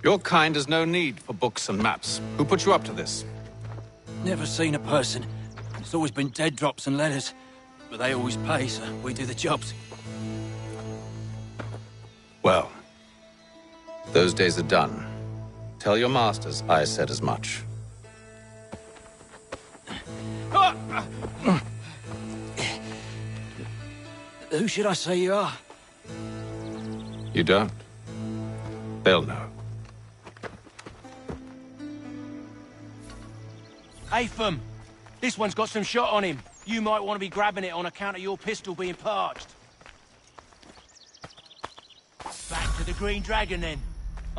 Your kind has no need for books and maps. Who put you up to this? Never seen a person. It's always been dead drops and letters. But they always pay, so we do the jobs. Well, those days are done. Tell your masters I said as much. Who should I say you are? You don't? They'll know. Atham! This one's got some shot on him. You might want to be grabbing it on account of your pistol being parched. Back to the Green Dragon, then.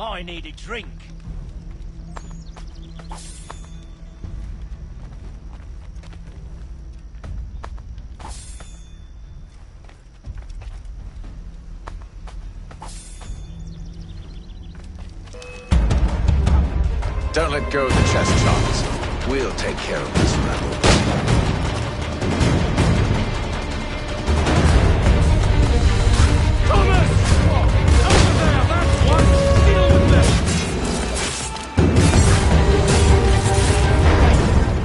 I need a drink. Don't let go of the chest, Charles. We'll take care of this rebel. Thomas! Over there, that's one! Deal with them!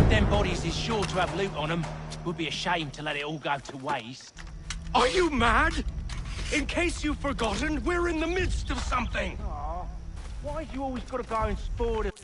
Them bodies is sure to have loot on them. Would be a shame to let it all go to waste. Are you mad? In case you've forgotten, we're in the midst of something! Aw, why have you always got to go and spoil it?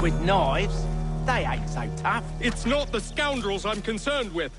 With knives, they ain't so tough. It's not the scoundrels I'm concerned with.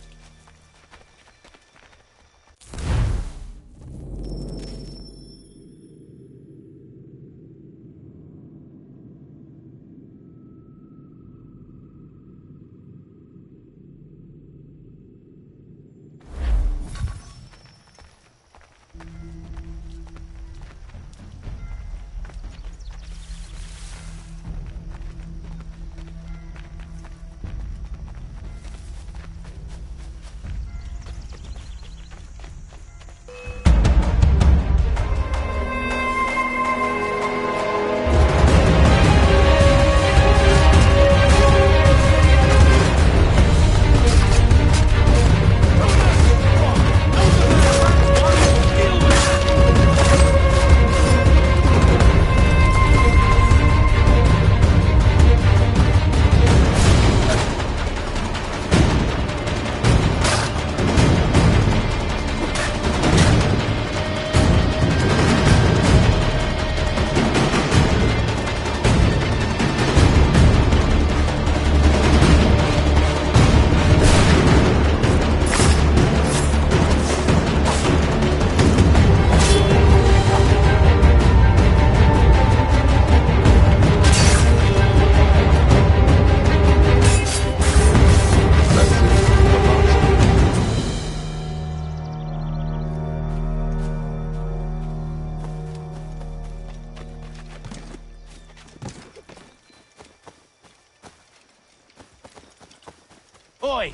Oi!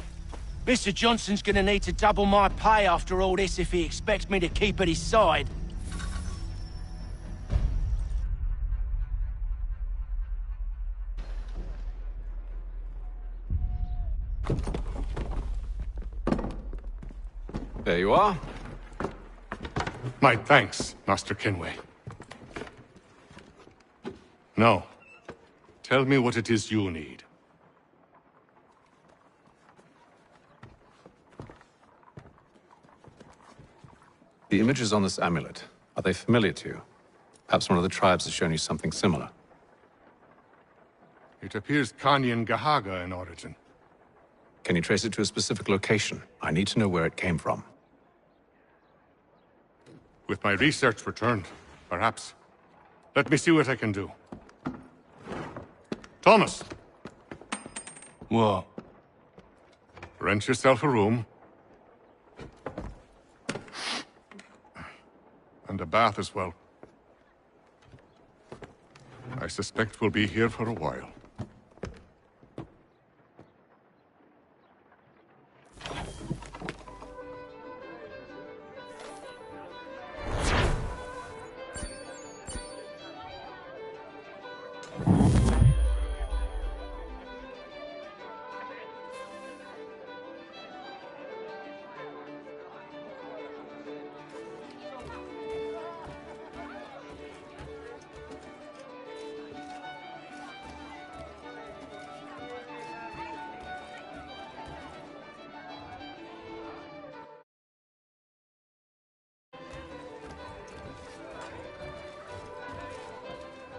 Mr. Johnson's gonna need to double my pay after all this if he expects me to keep at his side. There you are. My thanks, Master Kenway. Now, tell me what it is you need. The images on this amulet, are they familiar to you? Perhaps one of the tribes has shown you something similar. It appears Kanyan Gahaga in origin. Can you trace it to a specific location? I need to know where it came from. With my research returned, perhaps. Let me see what I can do. Thomas! What? Rent yourself a room. And a bath as well. I suspect we'll be here for a while.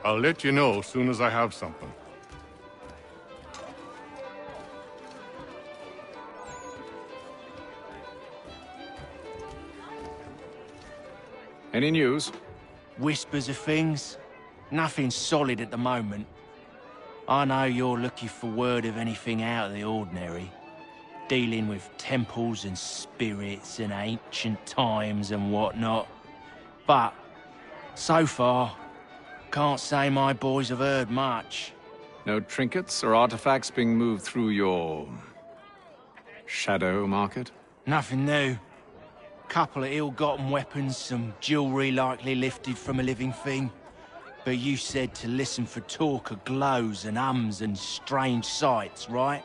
I'll let you know as soon as I have something. Any news? Whispers of things. Nothing solid at the moment. I know you're looking for word of anything out of the ordinary. Dealing with temples and spirits and ancient times and whatnot. But, so far, can't say my boys have heard much. No trinkets or artifacts being moved through your... shadow market? Nothing new. Couple of ill-gotten weapons, some jewelry likely lifted from a living thing. But you said to listen for talk of glows and ums and strange sights, right?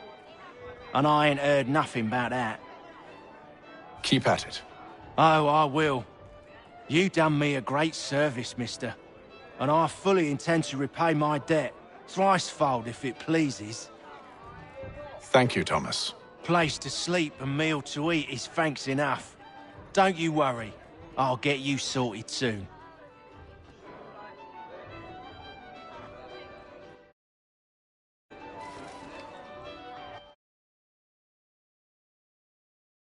And I ain't heard nothing about that. Keep at it. Oh, I will. You done me a great service, mister. And I fully intend to repay my debt. Thricefold, if it pleases. Thank you, Thomas. Place to sleep and meal to eat is thanks enough. Don't you worry. I'll get you sorted soon.